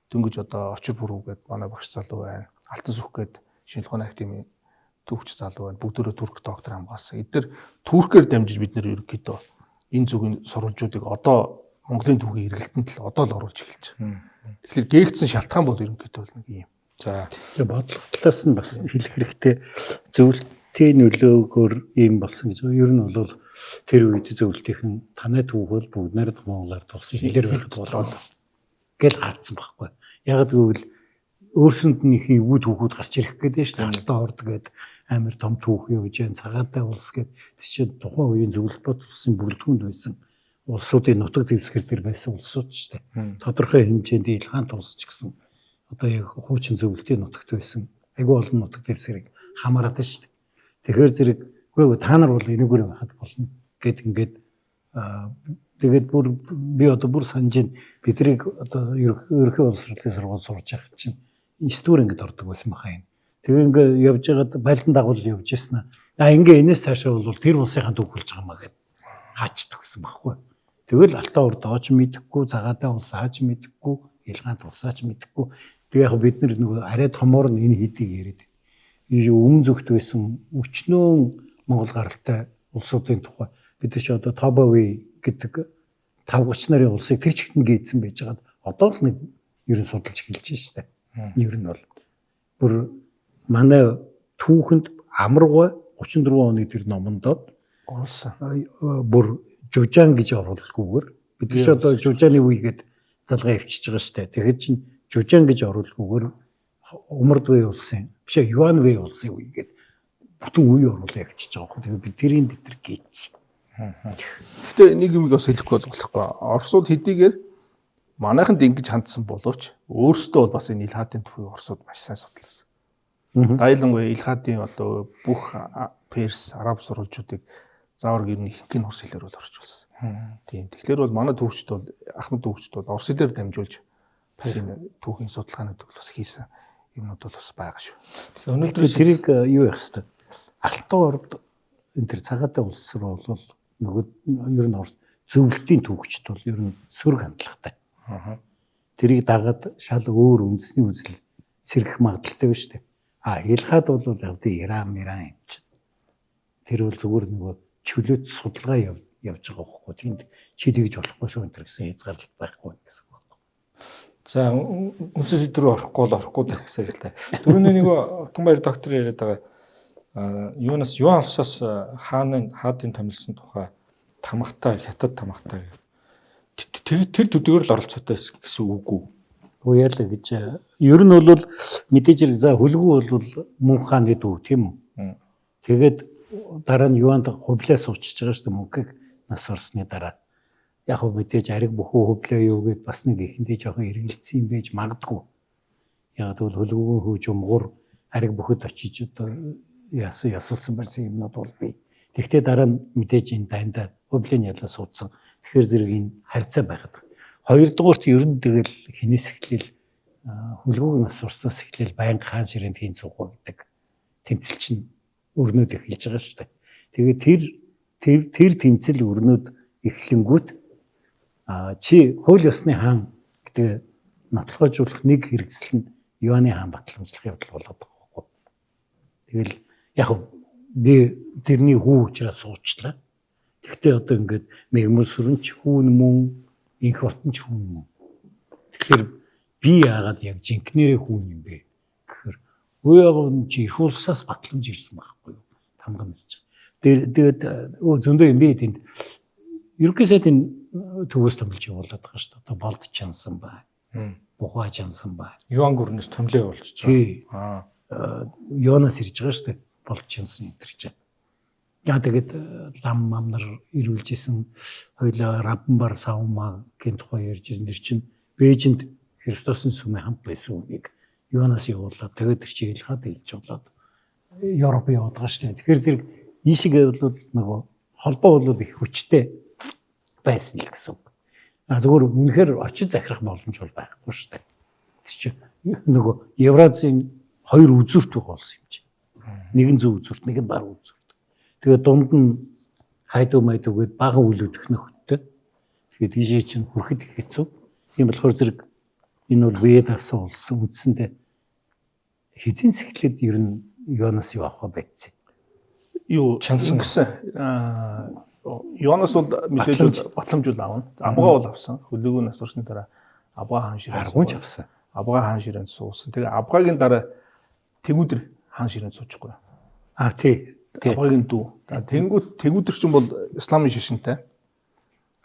S1: дөнгөж одоо очир бүрүү гэдэг манай багш залуу байна. Алтан сүх гэдэг шинэ ухааны академийн түүхч залуу байна. Бүгдөө турк доктор хамгаалсан. Эдгээр туркээр дамжиж бид нэр ерөнхийдөө энэ зүгийн сурвалжуудыг одоо Монголын түүхийн эргэлтэнд л одоо л оруулж эхэлж байгаа. Тэгэхээр гээгдсэн шалтгаан бол ерөнхийдөө нэг юм.
S2: За
S3: тэгээ бодлого талаас нь бас хэлэх хэрэгтэй зөвлөлтийн нөлөөгөөр ийм болсон гэж. Ер нь бол тэр үед зөвлөлтийн танай түүх бол бүгд найрах монголоор тулсан хэлээр байх болоод гэж хаацсан байхгүй. Яг гэвэл өөрсөнд нь их эвгүй түүхүүд гарч ирэх гэдэг шүү дээ. Алтан орд гээд амар том түүх юу гэж байна. Цагаатай улс гээд тийч тухайн үеийн зөвлөлт болсон бүрэлдэхүүнд байсан улсуудын нутаг дэвсгэр дээр байсан улсууд шүү дээ. Тодорхой хэмжээнд Илхаан улс ч гэсэн одоо яг хуучин зөвлөлтийн нутагт байсан айгүй олон нутаг дэвсгэрийг хамаарат шүү дээ. Тэгэхээр зэрэг үгүй та нар бол энэгээр байхад болно гэд ингээд тэгээд бүр би одоо бүр санаж байна. Бидрийг одоо ерөнхий боловсролын сургууль сурж явах чинь стур ингээд ордог байсан баха юм. Тэгээ ингээд явж байгаад байлдан дагуул явж яснаа. Ингээ энэс цаашаа бол тэр улсынхаа түүх болж байгаа маа гэд хаачдаг гэсэн байхгүй. Тэгэл алтан урд дооч мэдэхгүй, цагаатай улс хааж мэдэхгүй, Илгаанд улсаач мэдэхгүй. Тэгээ яг бид нар нөгөө арай томоор нь энэ хэдийг яриад. Энэ өмнө зүгт байсан өчнөө Монгол гаралтай улсуудын тухай бид ч одоо Тобови гэдэг тавгач нарын улсыг тэр чигтэн гүйцэн байж байгаад одоо л нэг ерөн судалж эхэлж штэ. Ер нь бол бүр манай түүхэнд амаргой 34 оны тэр номонд
S1: Оруулсан.
S3: Бүр жужаан гэж оруулахгүйгээр бид ч одоо жужааны үегээд залгаа өвчиж байгаа штэ. Тэгэхээр чин жужаан гэж оруулахгүйгээр Умард вэ улсын биш Юан вэ улсын үегээд бүтэн үе оруулаа өвчиж байгаа. Тэгэхээр бид тэрийг бид нар гээц.
S1: Гэтэ нэг юм бас хэлэхгүй болохгүй. Оросууд хэдийгээр манайханд ингэж хандсан боловч өөрсдөө бол бас энэ Илхаатын түүхийг оросууд маш сайн судалсан. Гайлангуяа Илхаатын одоо бүх Перс, араб сурвалжуудыг заавар гэр нь ихэнх орос хэлээр бол орчуулсан. Тийм. Тэгэхээр бол манай түүхчд бол Ахмад түүхчд бол орос хэлээр дамжуулж бас энэ түүхийн судалгаанууд бас хийсэн юмнууд бол бас байгаа шүү.
S3: Өнөөдөр тэрийг юу яах вэ? Алтан орд энэ төр цагаатай улс руу бол нөгөө ер нь орос зөвлөлтийн түүхчд бол ер нь сөрөг хандлагатай. Тэрийг дагаад шал өөр үндэсний үзэл сэргэх магадaltaй байна шүү дээ. Илхаад бол явд Иран юм чинь. Тэр бол зүгээр нөгөө чөлөөт судалгаа явж байгаа байхгүй. Тэнд чи тэгж болохгүй шүү энэ гэсэн хязгаарлалт байхгүй гэсэн үг байхгүй.
S2: За үндэс сэдврүү орохгүй гэсэн хэлтэй. Түрүүний нэг Утганбаяр доктор яриад байгаа юунаас юун алсаас хаадын томилсон тухай тамхтай хятад тамхтай тэр төдийгөр л оролцоотой гэсэн үг үү?
S3: Уяалаа гэж ер нь бол мэдээж хэрэг за хөлгүү бол мөнх хааны дүү тийм үү? Тэгээд дараа нь юунд хувлаа суучиж байгаа шүү дээ мөнхийг нас орсны дараа. Яг хөө мэдээж ариг бүхүү хувлаа юу гэд бас нэг ихэндээ жоохон эргэлцсэн юм байж магадгүй. Яг тэгвэл хөлгүүгийн хөөж умгуур ариг бүхэд очиж одоо ясалсан барьсан юмнууд бол бий. Тэгвэл дараа нь мэдээж энэ дайндаа хувлын ялаа суудсан. Тэгэхээр зэрэг энэ харьцаа байгаад. Хоёрдугаарт ер нь тэгэл хинээс эхлээл хөлгөөг нас урснаас эхлээл байнга хаан ширээнд хийн суугаа гэдэг тэмцэл чинь өрнөд эхэлж байгаа шүү дээ. Тэгээд тэр тэмцэл өрнөд эхлэнгүүт чи хууль ёсны хаан гэдэг нотлохожуулах нэг хэрэгсэл нь Юаны хаан батламжлах явдал болоод байгаа байхгүй. Тэгэл яг би тэрний хүү учраас суучлаа. Гэхдээ одоо ингээд мэгмөр сүрэнч хүүн мөн инх отонч хүн мөн. Тэгэхээр би яагаад яг жинкнэрээ хүн юм бэ гэхээр өө яг чи их улсаас батламж ирсэн байхгүй юу? тамга мэдж байгаа. Тэгээд зөндөө юм би тэнд ерөнхий сайдын төвөөс томилж явуулаад байгаа шүү дээ. Одоо болд чансан байна. Бухаа чансан байна.
S2: Юан гүрнээс томлоо явуулж
S3: Тий.
S2: байгаа.
S3: Юунаас ирж байгаа шүү дээ. Болд чансан энэ чинь. Яа тэгээд лам мамнар ирүүлж исэн хоёлаа Рамбар Савмаа гэх тухай ярьж исэн тэр чинь Бээжинд Христосын сүмээ хамт байсан үнийг Юанаас явуулаад тэгээд тэр чинь илхаад илж болоод Европ яваад байгаа шүү дээ. Тэгэхээр зэрэг ийшиг бол нөгөө холбоо бол их хүчтэй байсан л гэсэн үг. Зөвхөн үнэхээр очиж захирах боломж бол байхгүй шүү дээ. Тэр чинь нөгөө Евразийн хоёр үзүрт болсон юм чинь. Нэг нь зөв үзүрт, нэг нь баг үзүрт. Тэгээд дунд нь хайдуу майдуугээд бага үйл өдөх нөхөдтэй. Тэгээд ийшээ чинь хүрэхэд их хэцүү. Тийм болохоор зэрэг энэ бол Ведас улсын үндсэндээ хизэн сэхлээд ер нь Юанаас юу авах байсан.
S1: Юу
S2: Чансан.
S1: гэсэн Юанаас бол мэдээж батламжуул аавна. Абгаа бол авсан. Хөлөөгөө насурсны дараа Абгаа хаан ширээнд
S3: Аргуунч авсан.
S1: Абгаа хаан ширээнд суусан. Тэгээ Абгагийн дараа Тэгүдэр хаан ширээнд суучихгүй.
S3: Тий.
S1: Абгагийн дүү. Тэгүдэр чинь бол исламын шишинтэй.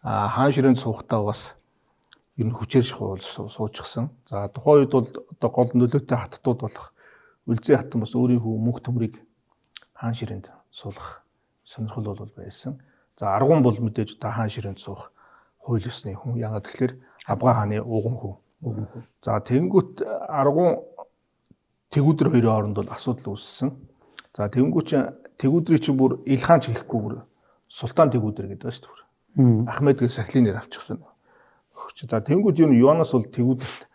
S1: Хаан ширээнд суухдаа бас ер нь хүчээр суучихсан. За тухайн үед бол одоо гол нөлөөтэй хаттууд болох Үлзий хатан бас өөрийн хүү мөнх төмрийг хаан ширээнд суулгах сонирхол бол байсан. За Аргун бол мэдээж одоо хаан ширээнд суух хууль ёсны хүн. Яагаад тэгэхээр Абгаа хааны ууган хүү. За тэнгүүт Аргун Тэгүдэр хоёрын хооронд бол асуудал үүссэн. За Тэгүдрийг чинь бүр Илхан ч хийхгүй бүр Султан Тэгүдэр гэдэг байна шүү дээ. Ахмед гэх сахилын нэр авчихсан. За тэнгүүд юу Юанаас бол Тэгүдэрт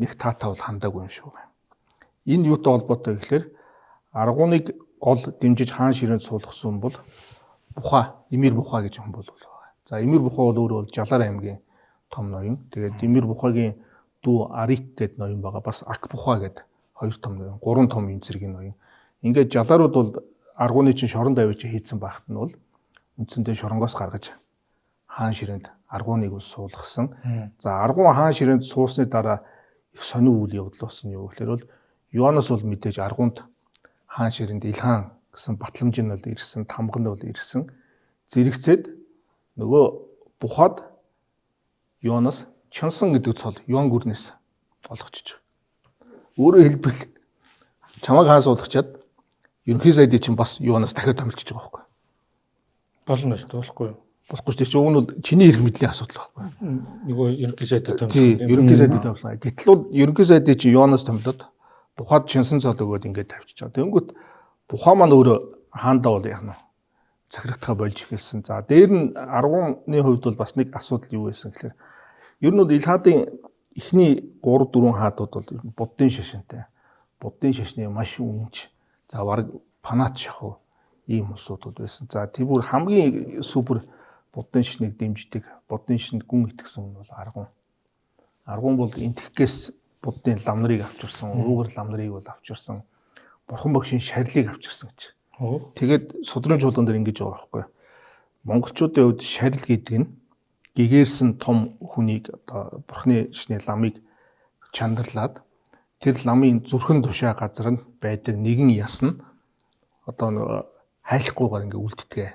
S1: нэг таатаа бол хандаагүй юм шиг байна. Энэ юутай холбоотой гэхээр Аргуныг гол дэмжиж хаан ширээнд суулгасан бол Буха, Эмир Буха гэж хүн бол байгаа. За Эмир Буха бол өөрөө Жалаар аймгийн том ноён. Тэгээд Эмир Бухагийн дүү Арик гэдэг ноён байгаа. Бас Ак Буха гэдэг хоёр том ноён, гурван том энэ зэргийн ноён. Ингээд Жалаарууд бол Аргуны чинь шорон давж хийцэн байхад нь бол үндсэндээ шоронгоос гаргаж хаан ширээнд Аргуныг бол суулгасан. За Аргун хаан ширээнд суусны дараа их сонир үйл явдал болсон юу гэхээр бол Юанаас бол мэдээж Аргунд хаан ширээнд Илхан гэсэн батламж нь бол ирсэн, тамга нь бол ирсэн. Зэрэгцээд нөгөө Бухад Юанаас Чансан гэдэг цол Юан гүрнээс олгочиж байгаа. Өөрөөр хэлбэл чамайг хаан суулгачаад ерөнхий сайдыг чинь бас Юанаас дахиад томилчихж байгаа байхгүй.
S2: Болно шүү дээ, болохгүй юу?
S1: Болохгүй ч тийм уг нь бол чиний эрх мэдлийн асуудал байхгүй.
S2: Нөгөө ерөнхий сайдад томилсон.
S1: Тийм, ерөнхий сайдыг томилсон. Гэтэл бол ерөнхий сайдыг чинь Юанаас томилоод Бухад Чансан цол өгөөд ингээд тавьчихж байгаа. Тэнгүүт Буха маань өөрөө хаандаа бол яг нь захирагдахаа болж эхэлсэн. За дээр нь Аргуны хувьд бол бас нэг асуудал юу байсан гэхээр ер нь бол Илхаадын эхний 3 4 хаадууд бол буддын шашинтай. Буддын шашны маш үнэнч. За баг панат шахуу ийм улсууд бол байсан. За тэр бүр хамгийн супер буддын шашныг дэмждэг, буддын шашинд гүн итгэсэн хүн бол Аргун. Аргун бол энтгэхгээс буддын лам нарыг авчирсан, өвгөр лам нарыг бол авчирсан. Бурхан багшийн шарилыг авчирсан гэж. Тэгээд судрын чуулган дээр ингэж байгаа байхгүй. Монголчуудын хувьд шарил гэдэг нь гэгээрсэн том хүнийг одоо бурхны шашны ламыг чандарлаад тэр ламын зүрхэн тушаа газар нь байдаг нэгэн яс нь одоо хайлахгүйгээр ингээ үлддэг.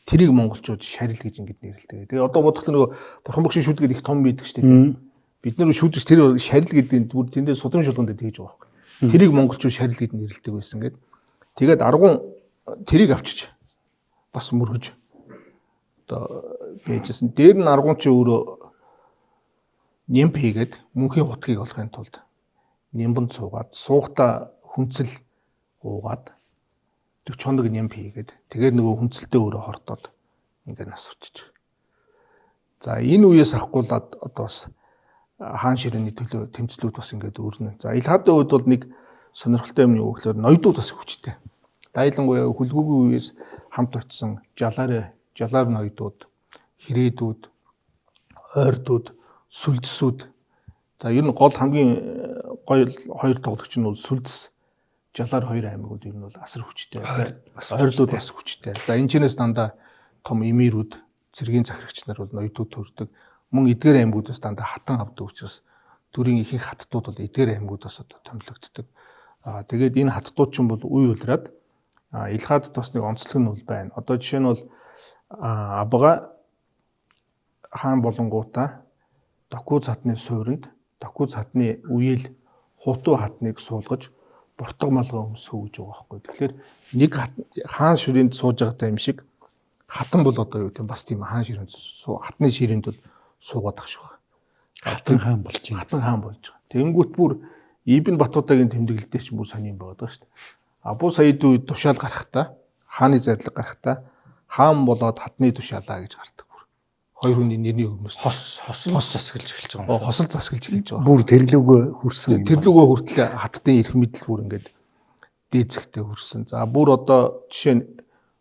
S1: Тэрийг монголчууд шарил гэж ингэж нэрлэдэг. Тэгээ одоо бодоход нөгөө бурхан багшийн шүдгээр их том байдаг шүү дээ. Бид нэр шүдэрч тэр шарил гэдэг нь бүр тэндээ судрын чуулганд тэгж байгаа байхгүй. Тэрийг монголчууд шарил гэж нэрлэдэг байсан гэдэг. Тэгээд Аргун тэрийг авчиж бас мөргөж одоо бийжсэн. Дээр нь Аргун чи өөрөө нэмп хийгээд мөнхийн хутгийг олохын тулд нэмбэнд суугаад суугата хүнцэл уугаад 40 хоног нэмп хийгээд тэгээд нөгөө хүнцэлтэй өөрөө хортоод ингээд нас урчиж. За энэ үеэс ахгуулаад одоо бас хаан ширээний төлөө тэмцлүүд бас ингээд өрнө. За Илхаадын үед бол нэг сонирхолтой юм юу гэхээр ноёдууд бас хүчтэй. Дайлангуяа хөлгөөгийн үеэс хамт очсон Жалаар ноёдууд, Хэрээдүүд, Ойрдууд, Сүлдэсүүд. За ер нь гол хамгийн гоё хоёр тоглогч нь бол Сүлдэс, Жалаар хоёр аймагуд ер нь бол асар хүчтэй. Ойрдууд бас хүчтэй. За энэ чэнэс дандаа том эмээрүүд, цэргийн захирагч нар бол ноёдууд төрдөг. Мөн эдгээр аймагуудаас дандаа хатан авдаг учраас төрийн ихэнх хаттууд бол эдгээр аймагуудаас одоо томилогддог. Тэгээд энэ хаттууд ч юм бол үе улираад Илхадд бас нэг онцлог нь бол байна. Одоо жишээ нь бол Абга хаан болонгуудаа Токуз хатны суурьнд Токуз хатны үеэл Хуту хатныг суулгаж буртаг малгай өмсгөө гэж байгаа байхгүй. Тэгэхээр нэг хаан ширээнд сууж байгаатай юм шиг хатан бол одоо юу гэм бас тийм хаан ширээнд хатны ширээнд бол суугаад ах шиг байна.
S3: Хатан хаан болж байна.
S1: Хатан хаан болж байгаа. Тэнгүүт бүр Ибн Батутагийн тэмдэглэлтэй ч бүр сони юм байгаа шүү дээ. Абу Саид үед тушаал гарахтаа хааны зарлиг гарахтаа хаан болоод хатны тушаалаа гэж гардаг бүр. Хоёр хүний нэрний өмнөөс
S2: хосол засгалж эхэлж байгаа юм.
S1: Хосол засгалж эхэлж байгаа.
S3: Бүр тэрлүүгөө хүрсэн.
S1: Тэрлүүгөө хүртэл хаттын эрх мэдэл бүр ингээд дээцэгтэй хүрсэн. За бүр одоо жишээ нь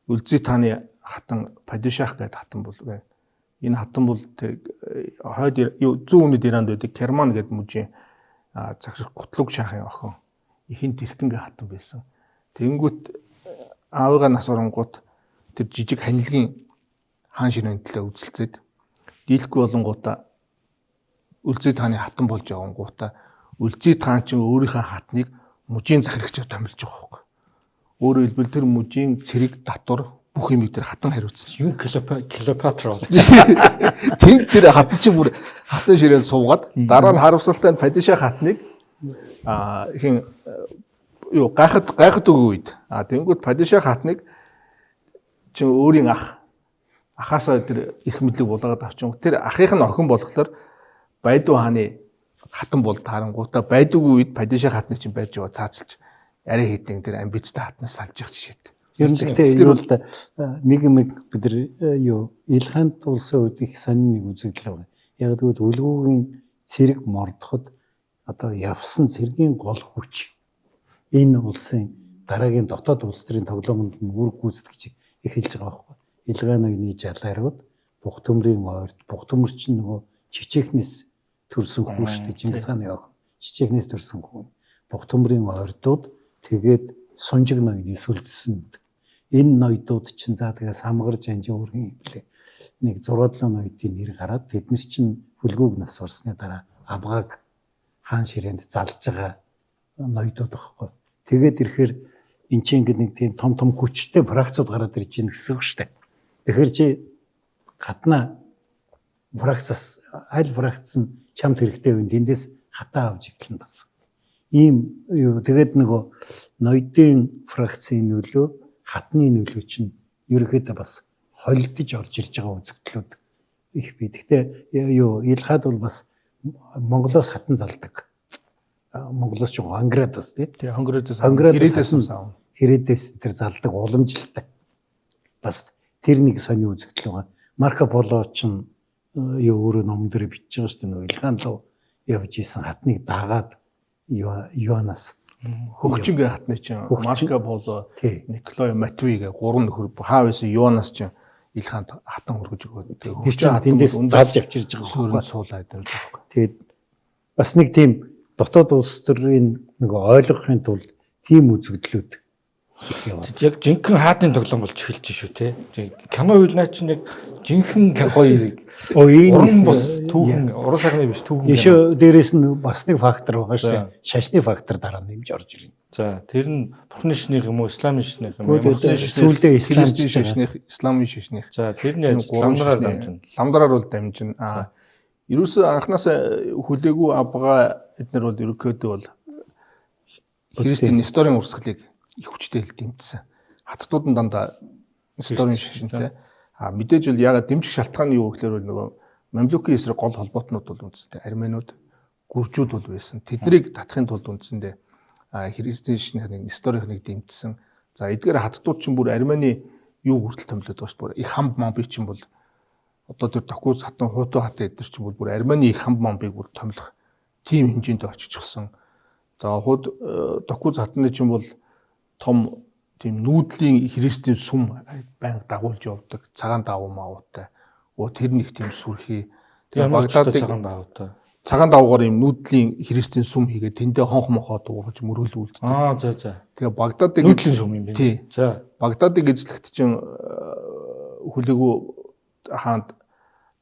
S1: Үлзий тааны хатан Падишах гэдэг хатан бол байна. Энэ хатан бол тэр хойд зүүн өмнөд Иранд байдаг Керман гэдэг мужийн цагшрах Гутлуг шахын охин ихэн тэрхэнгээ хатан байсан. Тэнгүүт аавыгаа нас оронгууд тэр жижиг ханилгийн хаан ширээний төлөө үзэлцээд дийлэхгүй болонгуудаа Үлзий тааны хатан болж явангуудаа Үлзий таан ч өөрийнхөө хатныг мужийн захирагчаар томилж байгаа байхгүй. Өөрөөр хэлбэл тэр мужийн цэрэг татвар бүх юмыг тэр хатан хариуцсан.
S2: Юу Клеопатра бол.
S1: Тэр хатан чи бүр хатан ширээнд суугаад дараа нь харамсалтай нь Падишах хатныг хин юу гайхад үгүй үед тэнгууд Падишах хатныг чи өөрийн ахаасаа тэр эрх мэдлийг булгаад авчин. Тэр ахынх нь охин болохоор Байду хааны хатан бол таарангуудаа Байдугийн үед Падишах хатны чинь байж байгаа цаачилж арай хэдэн тэр амбицтай хатнаас салж явах жишээтэй.
S3: Ер нь гэхдээ юу л да нэг юм бид нар юу Илханд улсын үед их сонин нэг үзэгдэл байна. Яг тэгвэл үлгүүгийн цэрэг мордоход одоо явсан цэргийн гол хүч энэ улсын дараагийн дотоод улс төрийн тоглоомонд нь үр гүйцэтгэж эхэлж байгаа байхгүй. Илгааны үений жалаарууд Бух төмрийн ойрд Бух төмөр чинь нөгөө Чичээхнээс төрсөн хүн шүү дээ. Чингис хааны охин Чичээхнээс төрсөн хүн. Бух төмрийн ойрдууд тэгээд Сунжиг ноёны сүлдсэн. Энэ ноёдууд чинь за тэгээ самгар жанжи өргөн хэмлээ. Нэг 6-7 ноёдын нэр гараад тэд нар чинь хөлгөөг нас барсны дараа Абгаг хаан ширээнд залж байгаа ноёдууд байхгүй. Тэгээд ирэхээр эн чинь ингэ нэг тийм том хүчтэй фракцууд гараад ирж байна гэсэн үг шүү дээ. Тэгэхээр чи гаднаа фракцаас аль фракц нь чамд хэрэгтэй вэ? Тэндээс хатаа авч иглэн бас. Ийм юу тэгээд нөгөө ноёдын фракцийн нөлөө хатны нөлөө чинь ерөөхдөө бас холилдож орж ирж байгаа үзэгдлүүд их бий. Гэхдээ юу Илхад бол бас Монголоос хатан залдаг. Монголоос ч Анградаас тий.
S1: Анградаас
S3: Хэрээдээс тэр залдаг уламжлалтай. Бас тэр нэг сони үзэгдэл байгаа. Марко Поло ч юу өөрөө ном дээр бичиж байгаа шүү дээ. Нөгөө Илхан руу явж исэн хатныг дагаад Йоанаас
S1: хөгчингээ хатны чинь Марко Поло, Николай Матвей гэ 3 нөхөр хаа байсан Йоанаас чинь Илханд хатан хөргөж өгөөд
S3: хөгчийн тэндээс залж авчирж байгаа
S1: хөөрөнд суулаад байна байхгүй.
S3: Тэгээд бас нэг тийм дотоод улс төрийн нэг ойлгохын тулд тийм үзэгдлүүд их яваа.
S2: Яг жинхэнэ хаадын тоглоом болж эхэлж шүү те. Кино үйлнаа чи нэг жинхэнэ гоё
S3: энэ
S2: бас түүхэн уран сагны биш түүхэн.
S3: Ишөө дээрээс нь бас нэг фактор байгаа шүү дээ. Шашны фактор дараа нэмж орж ирнэ.
S2: За тэр нь бурхны шнийх юм уу, исламын шнийх юм уу?
S3: Сүүлдээ
S1: исламын шашных.
S2: За тэрний ламдраар дамжина.
S1: Ламдраар бол дамжина. Ерөөсөө анханасаа хүлээгүй Абга эднэр бол ерөөхдөө бол христийн историйн урсгалыг их хүчтэй дэмжсэн. Хаттууд нь дандаа историйн шашинтай. Мэдээж бол ягаад дэмжих шалтгаан нь юу гэхээр бол нөгөө Мамлюкийн эсрэг гол холбоотнууд бол үндсэндээ арменууд, гүржүүд бол байсан. Тэднийг татахын тулд үндсэндээ христийн шашны историйн нэг дэмжсэн. За эдгээр хаттууд чинь бүр Армени юу хүртэл томилоод байгаа шүү дээ. Их хамб мамби чинь бол одоо тэр Токуз хатан Хуту хатан эдгээр чинь бүр Армени их хамб мамбиг бүр томилох тийм хэмжээнд очижчихсан. За Токуз хатны чинь бол том тийм нүүдлийн христийн сүм байнга дагуулж явдаг. Цагаан давуу маавуутай. Тэр нэг тийм сүрхий.
S2: Тэгээ Багдадыг
S1: цагаан давуугаар юм нүүдлийн христийн сүм хийгээд тэндээ хонх мохоо дуурж мөрөөлүүлдэг.
S2: За.
S1: Тэгээ Багдадыг
S2: нүүдлийн сүм юм байна.
S1: Тий.
S2: За.
S1: Багдадыг эзлэхэд чинь хүлээгүү хаанд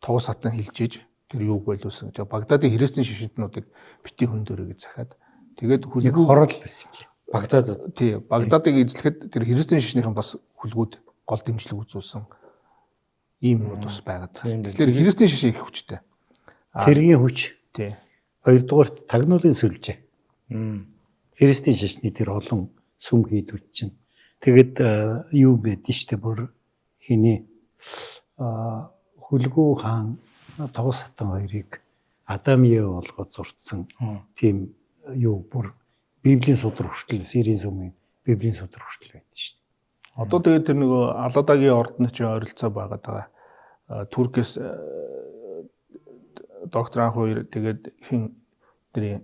S1: тогос хатан хилжээж тэр юуг байлуулсан. Тэгээ Багдадын христийн шишинтнуудыг бити хүн дөрөө гэж захаад тэгээд хүлээгүү
S3: хорол байсан юм лээ.
S2: Багдадад.
S1: Тий, Багдадыг эзлэхэд тэр христийн шашныхан бас хүлгүүд гол дэмжлэг үзүүлсэн ийм юмуд бас байгаад
S2: Тийм
S1: байна.
S2: байх.
S1: Тэгэхээр христийн шашин их хүчтэй.
S3: Цэргийн хүч,
S1: Тий.
S3: хоёрдугаар тагнуулын сүлжээ.
S2: Мм.
S3: Христийн шашны тэр олон сүм хийдүүд чинь. Тэгэд юу байдэн штэ бүр хиний хүлгүү хаан Тогос хатан хоёрыг Адамие болгоод зурцсан тийм юу бүр Библийн судар хүртэл Сирийн сүмийн Библийн судар хүртэл байдаг штэ.
S1: Одоо тэгээд тэр нөгөө Аладагийн ордны чинь ойролцоо байгаад байгаа. Туркээс доктор анх хоёр тэгээд хин тэрийн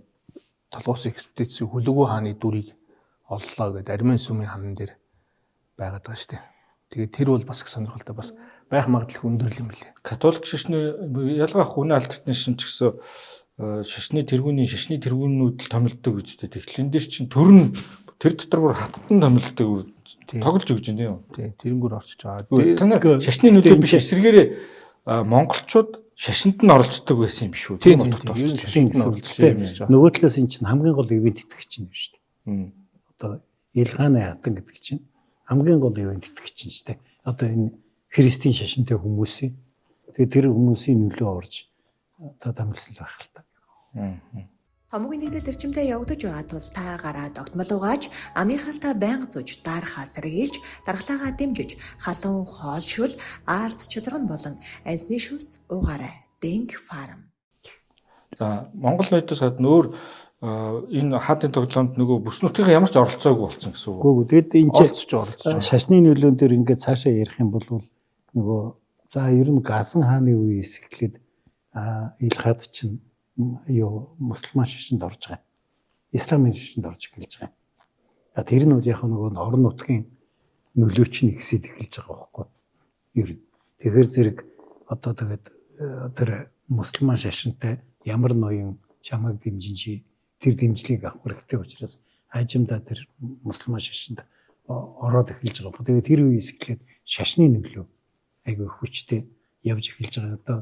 S1: толгойн экспедицийн хүлгүү хааны дүрийг оллоо гэдэг Армен сүмийн хаан дээр байгаад байгаа штэ. Тэгээд тэр бол бас их сонирхолтой бас байх магадлал өндөр юм билээ.
S2: Католик шашны ялгаа хүний алдартай шашин ч гэсэн шашны тэргүүнүүд л томилдог үстэй. Тэгэхээр энэ дэр чинь төр нь тэр дотор бүр хаттан томилдог тоглож өгч байна юм.
S1: Тий, тэрнгүүр орчиж байгаа.
S2: Танай шашны нөлөө биш эсрэгээрээ монголчууд шашинд нь оролцдог байсан юм биш үү?
S1: Тийм ер нь шашинд нь оролцдог юм шиг.
S3: Нөгөө талаас эн чинь хамгийн гол ивент итгэгч юм шүү дээ.
S2: дээ.
S3: Одоо Илгааны хатан гэдэг чинь хамгийн гол ивент итгэгч юм шүү дээ. Одоо энэ христийн шашинтай хүмүүсийн тэгээ тэр хүмүүсийн нөлөө орж одоо дамжсан байх л та.
S4: Томгийн нэгдэл эрчимтэй явагдаж байгаа тул та гараад огтмол угааж, амийнхаалтаа байнга зууж дарахаа сэргийлж, дархлаагаа дэмжиж, халуун хоолшил, арц чөдрөн болон анзны шүс уугаарай. Denk Farm.
S2: За Монгол ноёдоос гадна өөр энэ хаадын тоглоомд нөгөө бүс нутгийн ямар ч оролцоогүй болсон гэсэн үг.
S3: Үгүй тэгэд энэ
S1: оролцож
S3: шашны нөлөөн дээр ингээд цаашаа ярих юм бол нөгөө за ер нь Газан хааны үеэс эхлээд Илхад чинь юу мусульман шашинд орж байгаа. Исламын шашинд орж эхэлж байгаа. Тэр нь яг нөгөө орон нутгийн нөлөө чинь ихсэд эхэлж байгаа байхгүй. Ер нь. Тэгэхээр зэрэг одоо тэгээд тэр мусульман шашинтай ямар ноён чамайг дэмжин тэр дэмжлийг авах хэрэгтэй учраас хажимдаа тэр мусульман шашинд ороод эхэлж байгаа. Тэгээд тэр үеэс эхлээд шашны нөлөө айгүй хүчтэй явж эхэлж байгаа. Одоо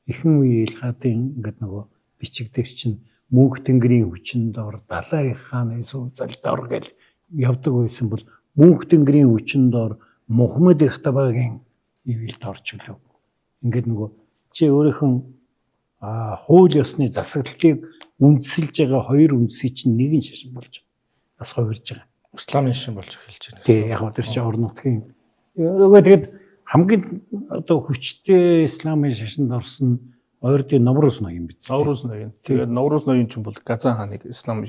S3: ихэнх үе Илхадын ингээд нөгөө бичиг дээр чинь мөнх тэнгэрийн хүчинд ор далай хааны суулзалд ор гэж явдаг байсан бол мөнх тэнгэрийн хүчинд ор Мухаммед Ихтабагийн ивэлд орж үлээ. Ингээд нөгөө чи өөрийнхөө хууль ёсны засаглалыг үндсэлж байгаа хоёр үндсийг чинь нэг нь шашин болж бас хувирж байгаа.
S2: Исламын шашин болж эхэлж байна.
S3: Тий, яг тэр чинь орон нутгийн нөгөө тэгээд хамгийн одоо хүчтэй исламын шашинд орсон ойрдын Навруз ноён биз.
S1: Навруз ноён. Тэгээд Навруз ноён ч бол Газан хааныг ислам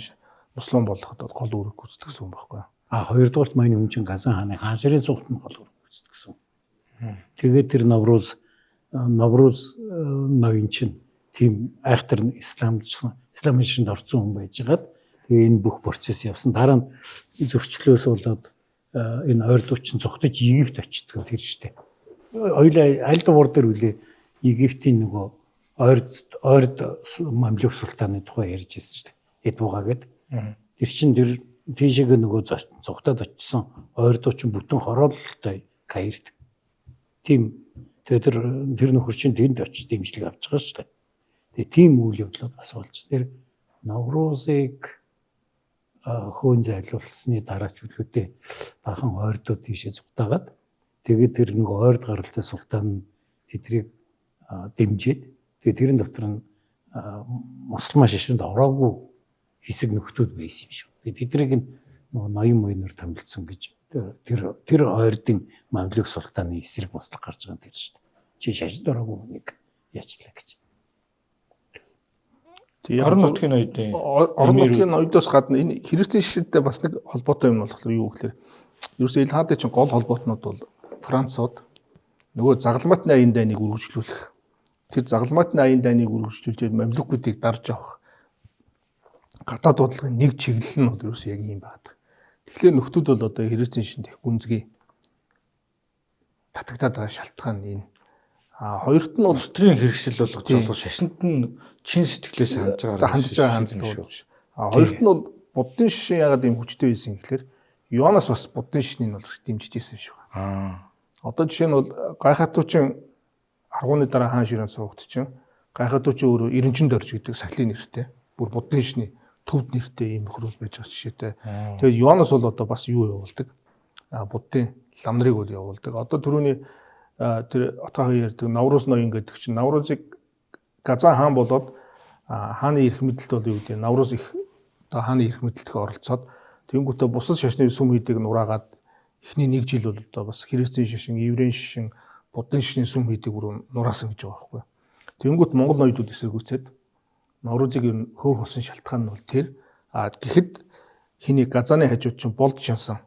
S1: муслим болгоход гол үүрэг гүйцэтгэсэн юм байхгүй.
S3: Хоёрдугаарт маань хүн чинь Газан хааны хаан ширээ цугт нь гол үүрэг гүйцэтгэсэн. Тэгээд тэр Навруз ноён чинь тийм айхтар исламын шашинд орсон хүн байжгаад тэгээ энэ бүх процесс явсан. Дараа нь зөрчлөөс болоод энэ ойрдууч чинь цогтож Египт очдөг тэр штэ. Хоёулаа аль дуур дээр үлээ Египтийн нөгөө ойрд мамлюк султааны тухай ярьж ирсэн шүү дээ. Эдбуга гэдэг. Тэр чинь тэр тийшээ нөгөө цогтоод очсон ойрдууч бүтэн хороололтой Каирт. Тийм тэгээд тэр нөхөр чинь тэнд очиж дэмжлэг авч байгаа шүү дээ. Тэгээ тийм үйл явдлууд бас болж тэр Наврузыг хөөн зайлуулсны дараа ч үлээдээ бахан ойрдууд тийшээ зугтаагаад тэгээд тэр нөгөө ойрд гаралтай султан тэдрийг дэмжиж тэгээд тэрэн дотор нь мусульман шашинд ороогүй хэсэг нөхдүүд байсан юм шүү. Тэдрийг нөгөө ноён моёноор томилсон гэж тэр ойрдын мамлюк султаны эсрэг бослог гарч байгаа юм тэр шүү. Чи шашинд ороогүй нэг яачлаа гэж.
S2: Орон нутгийн ноёдын
S1: орон нутгийн ноёдоос гадна энэ христийн шашинтай бас нэг холбоотой юм болохоор юу гэхээр ерөөсөө Илхадын чинь гол холбоотнууд бол Францууд нөгөө загалмайтны аян дайныг үргэлжлүүлэх. Тэр загалмайтны аян дайныг үргэлжлүүлж мамлюкуудыг дарж авах гадаад бодлогын нэг чиглэл нь бол ерөөсөө яг юм байна. Тэгэхээр нөхдүүд бол одоо христийн шашинд их гүнзгий татагдаад байгаа шалтгаан энэ. Хоёрт нь
S2: улстрын хэрэгсэл бол шашинд нь чин сэтгэлээс хандж байгаа
S1: хандлага биш. Хоёрт нь бол буддын шашин ягаад ийм хүчтэй байсан гэхээр Йоанаас бас буддын шашныг бол дэмжиж ирсэн шүү. Одоо жишээ нь бол гайхатуучин аргууны дараа хаан ширээн суугт чинь гайхатуучин өөрөө Эренчин дорж гэдэг сахилын нэртэй бүр буддын шашны төв нэртэй ийм нөхөр байж байгаа жишээтэй. Тэгээд Йоаннес бол одоо бас юу явуулдаг? Буддын лам нарыг бол явуулдаг. Одоо түрүүний тэр отгаахан ярьдаг Навруус ноён гэдэг чинь Навруусыг Газан хаан болоод хааны эрх мэдэлд бол юу гэдэг Навруус их одоо хааны эрх мэдэлд оролцоод тэнгуүтээ бусад шашны сүм хийдэг нураагаад эхний 1 жил бол одоо бас христийн шашин, еврейн шашин, буддын шашны сүм хийдэг бүр нураасан гэж байгаа байхгүй. Тэнгуут Монгол ноёдууд эсэргүүцээд Навруусыг ер нь хөөх болсон шалтгаан нь бол тэр гэхэд хиний Газаны хажууд чинь болд шансан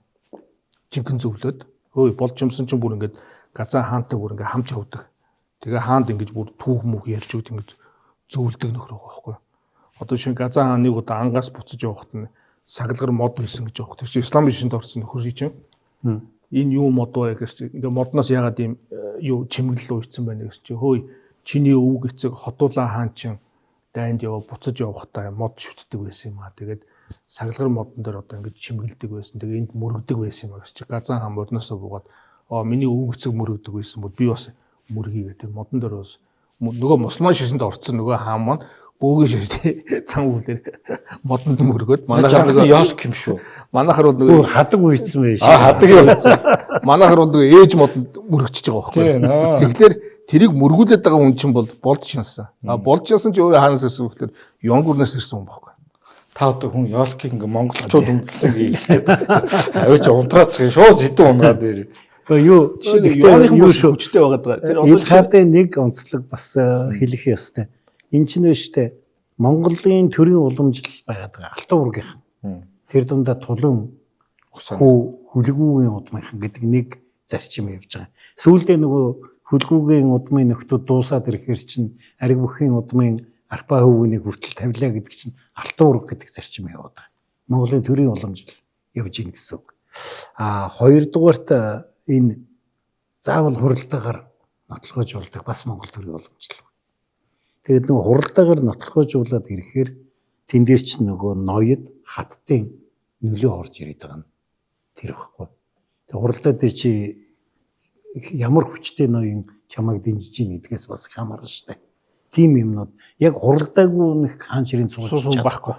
S1: жинхэнэ зөвлөд хөөе болж юмсан чинь бүр ингээд Газан хаантай бүр ингээд хамт явдаг. Тэгээ хаанд ингэж бүр түүх мөх ярьж үт ингэж зөвлөдөг нөхөр байгаа байхгүй. Одоо шинэ Газан хааныг одоо ангаас буцаж явахт нь саглагар мод байсан гэж байгаа. Тэр чинь исламын шинд орсон нөхөр чинь. Энэ юу мод вэ гэж ингээд модноос ягаад ийм юу чимэглэл уйцсан байна гэж чи хөөе чиний өвөг эцэг Хотуулаа хаан чинь дайнд яваа буцаж явахдаа мод шүтдэг байсан юм аа. Тэгээд саглагар модон дээр одоо ингэж чимгэлдэг байсан. Тэгээ энд мөрөгдөг байсан юм аа гэж чи Газан хаан модноосоо буугаад миний өвөг эцэг мөрөгдөг байсан бол би бас мөргийгээ тэр модон дээр бас нөгөө мусульман шашинд орцсон нөгөө хаан маань бөөгийн шашны цан үлээр модонд мөргөөд манайхаар нөгөө
S2: яолк юм шүү.
S1: Манайхаар бол нөгөө
S3: хадаг үйсэн байж.
S1: Хадаг явцсан. Манайхаар бол нөгөө ээж модонд мөрөгчж байгаа байхгүй. Тэгэхээр тэрийг мөргүүлээд байгаа хүн чинь бол болж шансан. Болж шансан чи өөрөө хаанаас ирсэн гэхээр Ёнгорноос ирсэн хүн байхгүй.
S2: Та одоо хүн яолкийг ингээ монголчууд үндэслэн гээдэг. Авиж унтраац шууд хэдэн унгаад ирээ.
S3: Юу
S1: Ёоныхан юу хүчтэй байгаа. Тэр
S3: одоо хаадын нэг онцлог бас хэлэх ёстой. Энэ чинь өштэй Монголын төрийн уламжлал байгаад байгаа. Алтан уургийнхан. Тэр дундаа тулан хүлгүүгийн удмынхан гэдэг нэг зарчим явж байгаа. Сүүлдээ нөгөө хүлгүүгийн удмын нөхдүүд дуусаад ирэхээр чинь ариг бүхийн удмын арпа хөвгөнийг хүртэл тавилаа гэдэг чинь алтан уург гэдэг зарчим яваад байгаа. Монголын төрийн уламжлал явж ийн гэсэн үг. Хоёрдугаарт энэ заавал хуралдаагаар нотлохожуулдаг бас Монгол төрийн уламжлал. Тэгээд нөгөө хуралдаагаар нотлохожуулаад ирэхээр тэндээс ч нөгөө ноёд хаттын нөлөө орж ирээд байгаа нь тэр байхгүй. Тэгээд хуралдаа дээр чи ямар хүчтэй ноён чамайг дэмжиж ийн гэдгээс бас хамаарна шүү дээ. Тим юмнууд яг хуралдаагүй нэг хаан ширийн цуглаж
S1: байхгүй.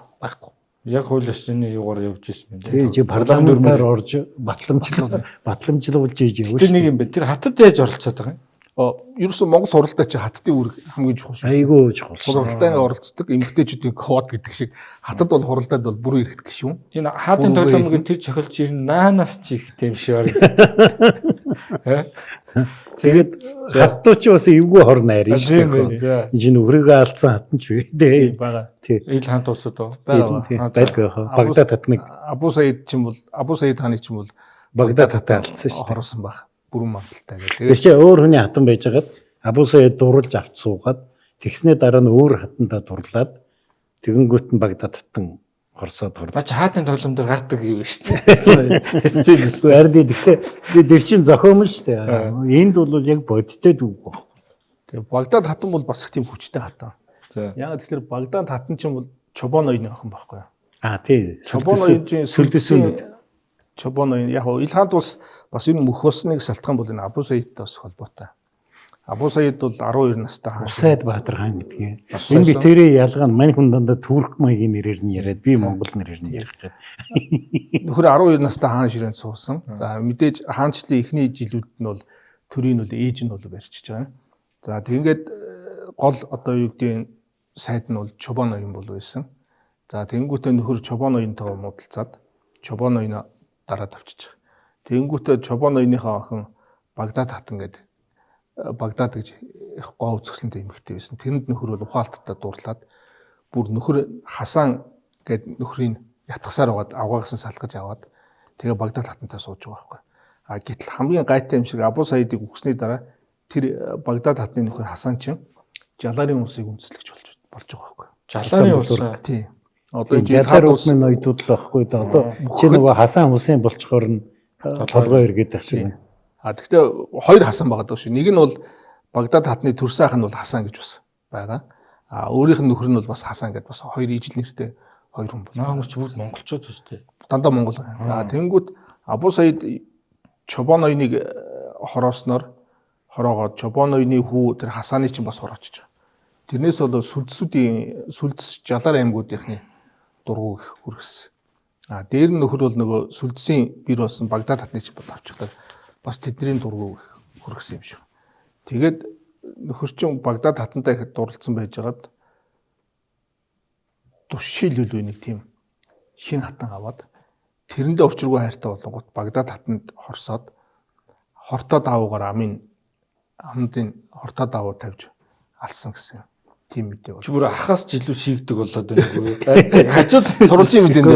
S2: Яг хууль ёсны юугаар явж ирсэн юм.
S3: Тэгээ чи парламентаар орж батламжлуулж ийж явж.
S2: Тэр нэг юм бэ. Тэр хатад яаж оролцоод байгаа юм?
S1: Ерөөсөн Монгол хуралдаа чи хаттын үүрэг хамгийн чухал шүү.
S3: Айгуу чухал.
S1: Хуралдаанд оролцдог эмэгтэйчүүдийн код гэдэг шиг хатад бол хуралдаанд бол бүр ирэхт гişүүн.
S2: Энэ хаатын толомгийн тэр цохилж ирнэ наанаас чи их тийм шаар.
S3: Тэгээд хаттуу чи бас эвгүй хор найрын шүү дээ. Энэ нөхрийгөө алдсан хатан ч вэ.
S1: Бага.
S2: Ил хаант улсууд
S3: байгаа. Багдад хатныг
S1: Абу Саид хааныг ч юм бол
S3: Багдад хатаа алдсан шүү дээ.
S1: Хороосон баг. Бүрэн магадaltaй гэх.
S3: Тэр чинь өөр хүний хатан байжгаад Абу Саид дурлж авч суугаад тэгснээ дараа нь өөр хатантаа дурлаад тэгэнгүүт нь Багдад хатан хорсоод хорлоо.
S2: Бач хаатын толом дээр гардаг юм шүү дээ.
S3: Арди гэхдээ тэр чинь зохиомл шүү дээ. Энд бол яг бодиттой дүүг баг.
S1: Тэгээ Багдад хатан бол бас их тийм хүчтэй хатан. Яг тэгэхээр Багдад хатан чинь бол Чобон ноёны охин байхгүй юу?
S3: Тий.
S1: Чобон ноёны сүлдэсүүн Чобон ноён яг Ил хаант бас энэ мөх болсныг салтгаан бол энэ Абу Саидтай бас холбоотой. Абу Саид бол 12 настай хаан.
S3: Усайд Баатар хаан гэдгийг. Энэ би тэрийн ялгаа нь мань хүн дандаа Турк маягийн нэрээр нь яриад би Монгол нэрээр нь ярих гэдэг.
S1: Нөхөр 12 настай хаан ширээнд суусан. За мэдээж хаанчлалын эхний жилүүд нь бол төрийн бол ээж нь бол барьчихж байгаа. За тэгээд гол одоо юу гэдэг сайд нь бол Чобон ноён бол байсан. За тэнгуүтээ нөхөр Чобон ноёнтойгоо муудалцаад Чобон ноёно дараад авчиж байгаа. Тэнгуүтээ Чобон ноёныхоо охин Багдад хатан гэдэг Багдад гэж их гоо үзэсгэлэнтэй эмэгтэй байсан. Тэрэнд нөхөр бол ухаалттай дуурлаад бүр нөхөр Хасан гэдэг нөхрийн ятгасаар байгаад авгаагсан салгаж аваад тэгээ Багдад хатантай сууж байгаа байхгүй. Гэтэл хамгийн гайтай юм шиг Абу Саидыг өгсөний дараа тэр Багдад хатны нөхөр Хасан чинь Жаларын улсыг үндэслэгч болж байгаа байхгүй.
S2: Жаларын улс.
S1: Тий. Одоо
S3: Жалаар улсны ноёдууд л байхгүй да. Одоо чи нөгөө Хасан Хүсейн болчхоор нь толгой эргээд байх шиг.
S1: Гэхдээ хоёр Хасан байгаа даа шүү. Нэг нь бол Багдад хатны төрсөн ах нь бол Хасан гэж бас байгаа. Өөрийнх нь нөхөр нь бол бас Хасан гэдэг бас хоёр ижил нэртэй хоёр хүн бол.
S2: Наагч бүр монголчууд үстэй.
S1: Дандаа монгол. Тэнгүүд Абу Саид Чобон ноёныг хороогоод Чобон ноёны хүү тэр Хасаны чинь бас хороочж байгаа. Тэрнээс бол сүлдсүүдийн сүлдс Жалаар аймагуудынхны дургу хүргэсэн. Дээр нь нөхөр бол нөгөө сүлдсийн бэр болсон Багдад хатны чинь авчихлаа. Бас тэдний дургу хүргэсэн юм шиг. Тэгээд нөхөр чинь Багдад хатантай ихэд дурлцсан байжгаад тушшилүүл үнийг тийм шинэ хатан аваад тэрэндээ учиргүй хайртай болонгот Багдад хатанд хорсоод хортоо даавуугаар амдын хортоо даавуу тавьж алсан гэсэн тийм мэдээ бол.
S2: Чи бүр ахаас ч илүү шийгдэг болоод байна уу?
S1: Хажууд сурвалжийн мэдээнд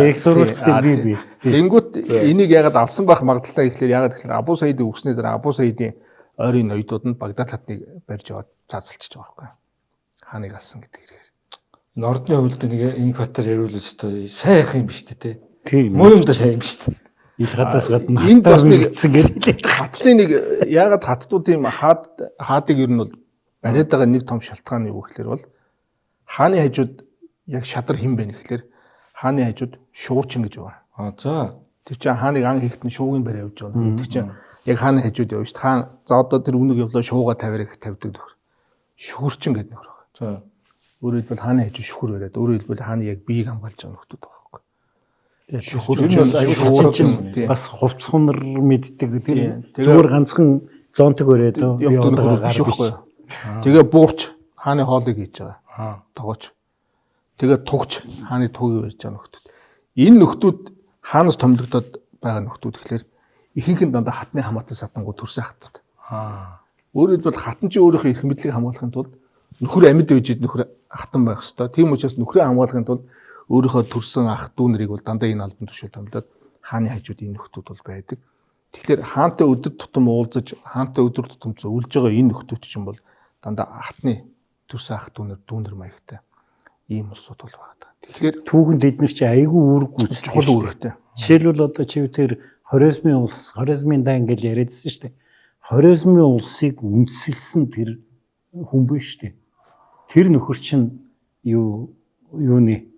S3: яг сурвалжтай би.
S1: Тэнгүүт энийг ягаад алсан байх магадaltaй гэхэлэр ягаад гэхэлэр Абу Саидыг өгснээр дараа Абу Саидын ойрын ноёдууд нь Багдад хатныг барьж яваад цаацалчихж байгаа байхгүй. Хааныг алсан гэдэг хэрэгээр.
S2: Нордны хувьд нэг энэ хатар яриулж өстой сайхан юм биш үү?
S3: Тийм.
S2: Муу юм да сайн юм шүү дээ.
S3: Ил хатаас гадна
S1: Энд бас нэг
S3: гэсэн гэдэг.
S1: хаттын нэг ягаад хаттуудын хаадыг ер нь бол бариад байгаа нэг том шалтгаан юу гэхээр бол хааны хажууд яг шадар хэн бэ гэхээр хааны хажууд шуучин гэж байна.
S2: За.
S1: Тэр чинь хааныг ан хийхэд нь шуугийн барь явж байгаа. Тэр чинь яг хааны хажууд явж шít. Хаан за одоо тэр үнэг явлаа шууга тавиараа тавьдаг нөхөр. Шүхүрчин гэдэг нөхөр байна.
S2: За.
S1: Өөрөөр хэлбэл хааны хажууд шүхүр бариад өөрөөр хэлбэл хааны яг биеийг хамгаалж байгаа нөхдүүд байгаа байхгүй.
S3: Шүхүрчин аюул бас хувцхунар мэддэг гэдэг. Зүгээр ганцхан зонтог өрөөд
S1: явдаг нөхөр биш байхгүй. Тэгээ буурч хааны хоолыг хийж байгаа. Тогооч. Тэгээ тугч хааны тугийг барьж байгаа нөхдүүд. Энэ нөхдүүд хаанаас томилогдоод байгаа нөхдүүд гэхэлэр ихэнх нь дандаа хатны хамаатан сатангуу төрсэн хатууд. Өөрөөр хэлбэл хатан чи өөрийнхөө эрх мэдлийг хамгаалахын тулд нөхөр амьд үежид нөхөр хатан байх ёстой. Тийм учраас нөхрөө хамгаалахын тулд өөрийнхөө төрсэн ах дүү нарыг бол дандаа энэ албан тушаал томилоод хааны хажууд энэ нөхдүүд бол байдаг. Тэгэхээр хаантай өдөр тутам уулзаж хаантай өдөр тутам зөвлөж байгаа энэ нөхдүүд чинь бол дандаа хатны төрсэн ах дүү нар маягтай ийм улсууд бол байгаа. Тэгэхээр
S3: түүхэнд эдгээр чи айгүй үүрэг гүйцэтгэх
S1: чухал үүрэгтэй.
S3: Жишээлбэл одоо чи тэр Хорезмын улс, Хорезмын дай гэж яриадсэн шүү дээ. Хорезмын улсыг үндэслсэн тэр хүн биш шүү дээ. Тэр нөхөр чинь юуны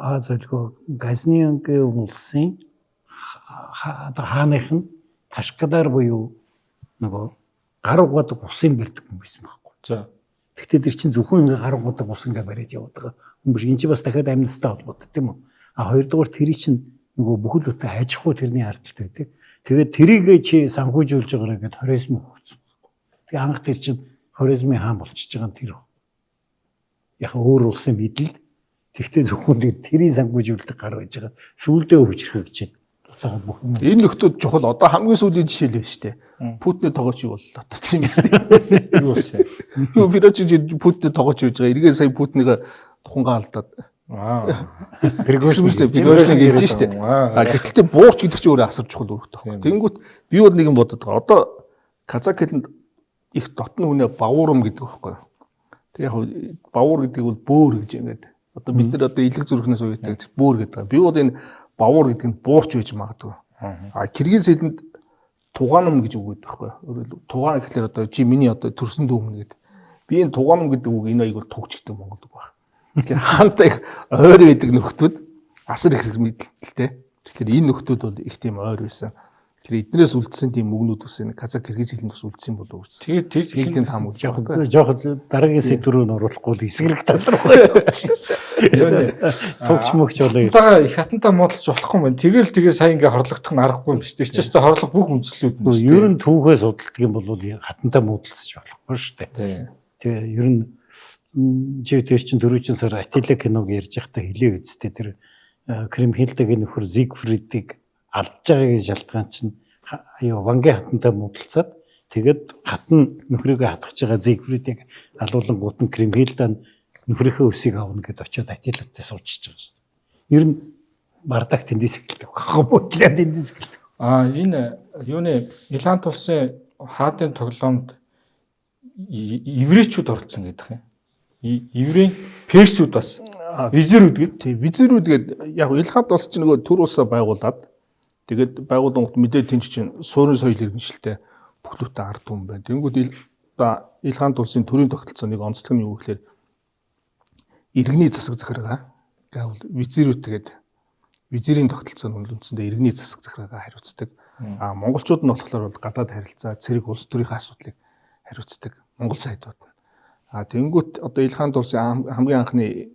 S3: зөвлөгөө Газниангийн улсын хааных нь Ташкадар буюу нөгөө гар угаадаг усын барьдаг хүн байсан байхгүй.
S2: За.
S3: Гэхдээ тэр чинь зөвхөн ингээ гар угаадаг ус ингээ бариад явдаг хүн биш. Энд чинь бас дахиад амнистай холбоотой тийм үү? Хоёрдугаар тэр чинь нөгөө бүхэл бүтэн аж ахуй тэрний ардт байдаг. Тэгээд тэрийг чи санхүүжүүлж байгаараа гэд Хорезм өгсөн. Тэгээ анх тэр чинь Хорезмын хаан болчихж байгаа нь тэр. Яг өөр улсын бидэлд тэгтээ зөвхөн тэрийн санхүүжүүлдэг гар байж байгаа. Сүүлдээ өвчрөх гэж байна. Цаагаад бүх юм.
S1: Энэ нөхдүүд чухал. Одоо хамгийн сүүлийн жишээ л байна шүү дээ. Путины тогооч юу боллоо одоо тийм юм шүү дээ.
S2: Юу вэ?
S1: Юу Фидоч Путины тогооч хийж байгаа. Эргээ сая Путиныга тухангаа алдаад Пригожиныг хэлж шүү дээ. Гэтэл буурч гэдэг чинь өөрөө асар чухал үүрэгтэй байна. Тэнгүүт би өөр нэг юм бодод байгаа. Одоо Казак хэлэнд их дотны үнэ бавуурам гэдэг байхгүй. Тэг яг бавуур гэдэг бол бөөр гэж ингээд. Одоо бид нар одоо илэг зүрхнээс уйдаг бөөр гэдэг. Би бол энэ бавуур гэдэг нь буурч байж магадгүй. Киргиз хэлэнд тугаанам гэж үг гэдэг байхгүй. Тугаан гэхэлэр одоо чи миний одоо төрсөн дүү хүн гэдэг. Би энэ тугаанам гэдэг үг энэ аяг бол төгч гэдэг Монгол үг байна. Тэгэхээр хаантай ойр гэдэг нөхдүүд асар их мэдлэлтэй. Тэгэхээр энэ нөхдүүд бол их тийм ойр байсан. Тэгэхээр эднээс үлдсэн тийм үгнүүд үсэн Казак Киргиз хэлэнд бас үлдсэн болов уу?
S2: Тэгээд тэр
S1: нэг тийм таам үлж байгаа.
S3: Жоох дараагийн сэдврөө нь оруулахгүй л эсрэг талрахгүй. Төгч мөгч болоо.
S2: Удаага их хатантаа модалж болохгүй юм. Тэгээ сая ингээ хорлогдох нь аргагүй юм биш. Тэр чинь өстой хорлох бүх үндслүүд нь.
S3: Ер нь түүхээ судалдаг юм бол хатантаа модалсаж болохгүй шүү дээ. Тэгээ ер нь тэр чинь дөрөвчин сар Атила киног ярьж байхдаа хэлээ үсттэй тэр Кремхилдэгийн нөхөр Зигфридийг алдж байгаагийн шалтгаан чинь Вангийн хатантай модалцаад тэгээд хатан нөхрийгөө хатгаж байгаа Зигфридийг алуулан гутан Кремхилдаа нөхрийнхөө өсийг авна гэд очиод Атилатай суучиж байгаа шүү дээ. Ер нь бардак тэндээс эхэлдэг. Хабуутлаа тэндээс эхэлдэг.
S2: Энэ юуны Илант улсын хаадын тоглоомд еврейчүүд оролцсон гэдэг юм. Еврей персүүд бас визирүүд гэдэг.
S1: Тийм визирүүд гэдэг яг Илхант улс чинь нөгөө төр улсаа байгуулад тэгээд байгуулангууд мэдээ тэнч чинь суурин соёл иргэншилтэй бүхлүүтэй ард түмэн байна. Тэнгүүд Илхант улсын төрийн тогтолцооныг онцлог нь юу гэхээр иргэний засаг захиргаа гэвэл визирүүд тэгээд визирийн тогтолцоо нь үндсэндээ иргэний засаг захиргаа хариуцдаг. Монголчууд нь болохоор бол гадаад харилцаа, цэрэг улс төрийн асуудлыг хариуцдаг. Монгол сайдууд нь. Тэнгүүт одоо Илхант улсын хамгийн анхны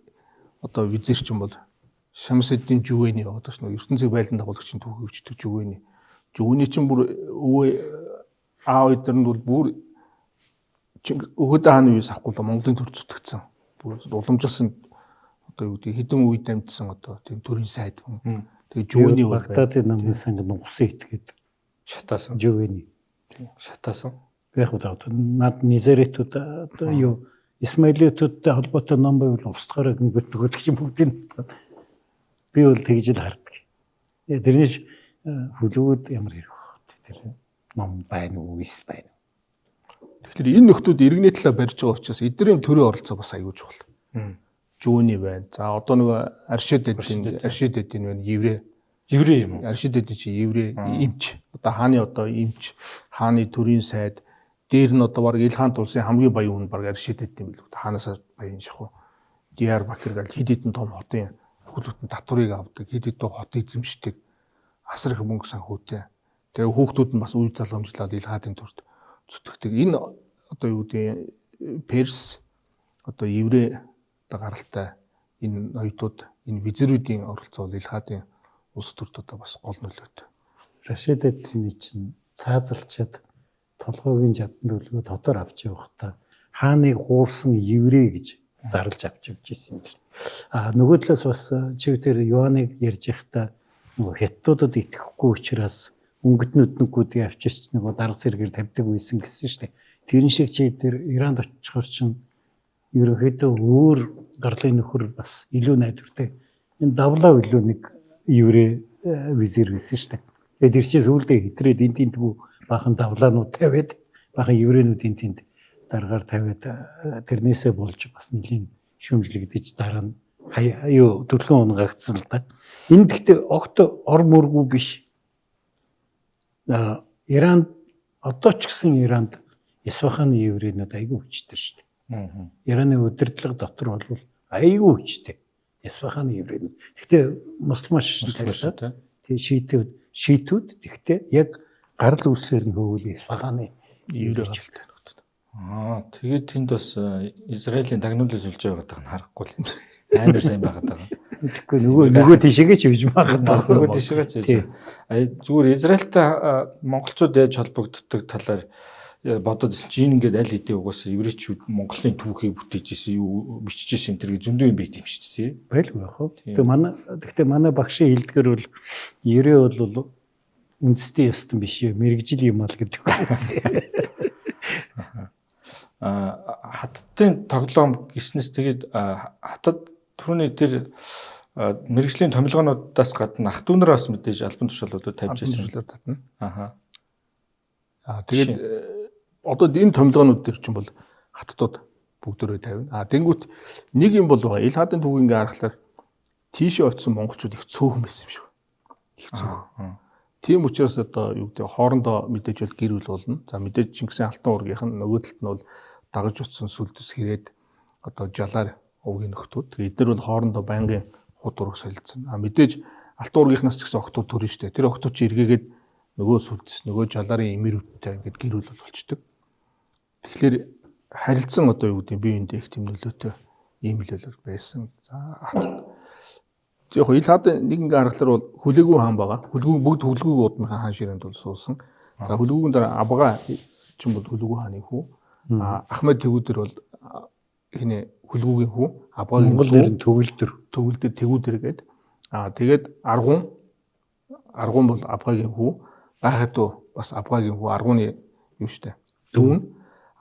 S1: одоо визэр ч юм бол Шамс эдийн жүгэний яваад байна. ертөнцийг байлдан дагуулагчийн түүхийг өвчтөг жүгэний. Жүгэний чинь бүр өвөө аав эдэрнд бол бүр өгөөд хааны үеэс авахгүй л Монголын төр зүтгэцсэн. Бүр уламжилсан одоо юу гэдэг хэдэн үед амьдсан одоо тийм төрийн сайд хүн. Тэгээ жүгэний бол
S3: Багдадын намын санг нугсан итгээд
S2: Шатаасан.
S3: жүгэний.
S2: Шатаасан.
S3: Яг удаа над Низеретүүд одоо юу Исмаилитүүдтэй холбоотой ном байвал устгаараа нөгөөдгч бүгдийг устгаад. Би бол тэгж л харддаг. Тэрнийш хүлүүд ямар хэрэг багт тэр ном байна уу, эс байна.
S1: тэгэхээр энэ нөхдүүд иргэний талаа барьж байгаа учраас эдгээрийн төрийн оролцоо бас аюул чухал. Жүгэний байна. За одоо нөгөө Аршид эдийн байна.
S2: Еврей юм уу?
S1: Аршид эдийн чи еврей эмч. Одоо хааны төрийн сайд дээр нь одоо баг Илхан улсын хамгийн баян хүн баг Аршид эдийн билүү. Хаанаас баян шахуу. Диярбакир гал хэд хэдэн том хотын хүүхдүүд татварыг авдаг, хэд хэдэн хот эзэмшдэг. Асар их мөнгө санхүүтэй. Тэгээ хүүхдүүд нь бас үе залгамжлаад Илхаадын төрд зүтгэдэг. Энэ одоо юу гэдэг Перс одоо еврей одоо гаралтай энэ ноёдууд энэ визэрүүдийн оролцоо бол Илхаадын улс төрд одоо бас гол нөлөөтэй.
S3: Рашид эдний чинь цаазалчаад толгойн жаданд өлгөө дотор авч явахдаа хааныг хуурсан еврей гэж зарлж авч явж ирсэн юм. Нөгөө талаас бас чивтэр Йоаныг ярьж байхдаа нөгөө хятадуудад итгэхгүй учраас өнгөтнүүд нүгүүдийг авчирч нөгөө дарга сэргээр тавьдаг байсан гэсэн шүү дээ. Тэрэн шиг чивтэр Иранд очихоор чинь ерөнхийдөө өөр гарлын нөхөр бас илүү найдвартай. Энэ давлаа илүү нэг еврей визэр гэсэн шүү дээ. Тэгээд тэр чинь сүүлдээ хэтрээд энд тгүү бахан давлаанууд тавиад бахан еврейнүүд энд даргаар тавиад тэрнээсээ болж бас нэлийн шүүмжлэгдэж дараа нь юу төлгөн унгагдсан л да. Энэ гэхдээ огт ор мөргүү биш. Иран одоо ч гэсэн Иранд Исфаханы еврейнүүд айгүй хүчтэй шүү дээ. Ираны удирдлага дотор бол айгүй хүчтэй. Исфаханы еврейнүүд. Гэхдээ мусульман шашинтай тий шийтүүд гэхдээ яг гарал үүслэр нь хөөвөл Исфаханы еврей жилтэй.
S2: Тэгээд тэнд бас Израилийн дагнуулж үлж байгааг нь харахгүй л амар сайн байгаад байгаа.
S3: Тэгэхгүй нөгөө тийшээгээ ч юуж байгаад байгаа.
S2: Нөгөө тийшээгээ ч юуж. Зүгээр Израильтай монголчууд яаж холбогддог талаар бодоод чинь ингээд аль хэдийн угаасаа еврейчүүд Монголын түүхийг бүтээж ирсэн юу бичиж ирсэн тэр зөндөө юм байт юм шүү дээ тий.
S3: Байлгүй яах вэ? Гэхдээ манай багшийн хэлдгэр бол еврей бол үндэсний ястан биш ээ мэрэгжил юм аа гэдэг байсан.
S2: Хаттын тоглоом гиснээс тэгээд хатад түрүүний тэр мэрэгжлийн томилгоонуудаас гадна ах дүүнээс мэдээж альбом тушаалуудад тавьж ирсэн.
S1: Тэгээд одоо энэ томилгоонууд төр чинь бол хаттууд бүгдөө тавина. Тэнгүүт нэг юм бол байгаа. Илхаадын түүхийг ингээ харахаар тийшээ очисон монголчууд их цөөхөн байсан юм шиг. Их цөөхөн. Тийм учраас одоо юу гэдэг хоорондоо мэдээж бол гэр бүл болно. За мэдээж Чингисийн алтан уургийнх нь нөгөө талд нь бол дагаж утсан сүлдэс хэрээд одоо жалаар өвгийн нөхдүүд. Тэгээд эдгээр бол хоорондоо байнгын худ ураг солилцсон. Мэдээж алтан уургийнхнаас ч гэсэн охтууд төрнө шүү дээ. Тэр охтууд чи эргээгээд нөгөө сүлдэс, нөгөө жалаарын эмэрүүдтэй ингээд гэр бүл болчихдог. Тэгэхээр харилцсан одоо юу гэдэг бие биендээ их тийм нөлөөтэй ийм нөлөөлөл байсан. За яг Илхаад нэг ингээ харахаар бол хүлээгүү хаан байгаа. Бүгд хүлээгүү удмын хаан ширээнд бол суусан. За хүлээгүүн дараа Абга ч юм бол хүлээгүү хааны хүү. Ахмед Тэгүүдэр бол хинэ хүлээгүүгийн хүү. Абгагийн
S3: Монгол нэр нь
S1: төгөлдөр Тэгүүдэр гээд. Тэгээд Аргун бол Абгагийн хүү. Гайхатуу бас Абгагийн хүү. Аргууны юу штэ. Дүүн.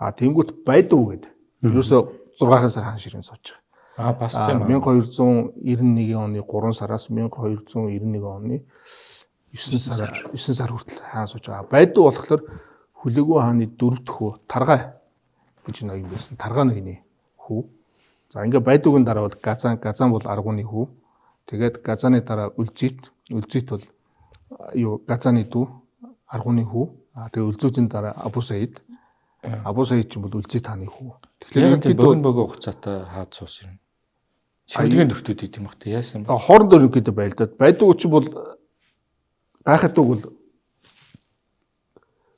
S1: Тэнгүүт Байдуу гээд. Ерөөсө 6 сар хаан ширээнд сууж байгаа.
S2: Бас тийм
S1: 1291 оны 3 сараас 1291 оны 9 сар хүртэл хаан сууж байгаа. Байдуу болохоор хүлээгүү хааны 4 дахь хүү Таргай гэж ноён байсан. Таргай ноёны хүү. За ингээ Байдуугийн дараа бол Газан бол Аргууны хүү. Тэгээд Газаны дараа Үлзит бол юу Газаны дүү Аргууны хүү. Тэгээд Үлзитийн дараа Абу Саид ч юм бол Үлзит хааны хүү.
S2: Тэгэхээр богино хугацаатай хаад суус юм. Шилдгийн нөхдүүд ийм бахта яасан бэ?
S1: Хоорондоо ерөнхийдөө байлдаад Байдуу ч бол гайхатууг бол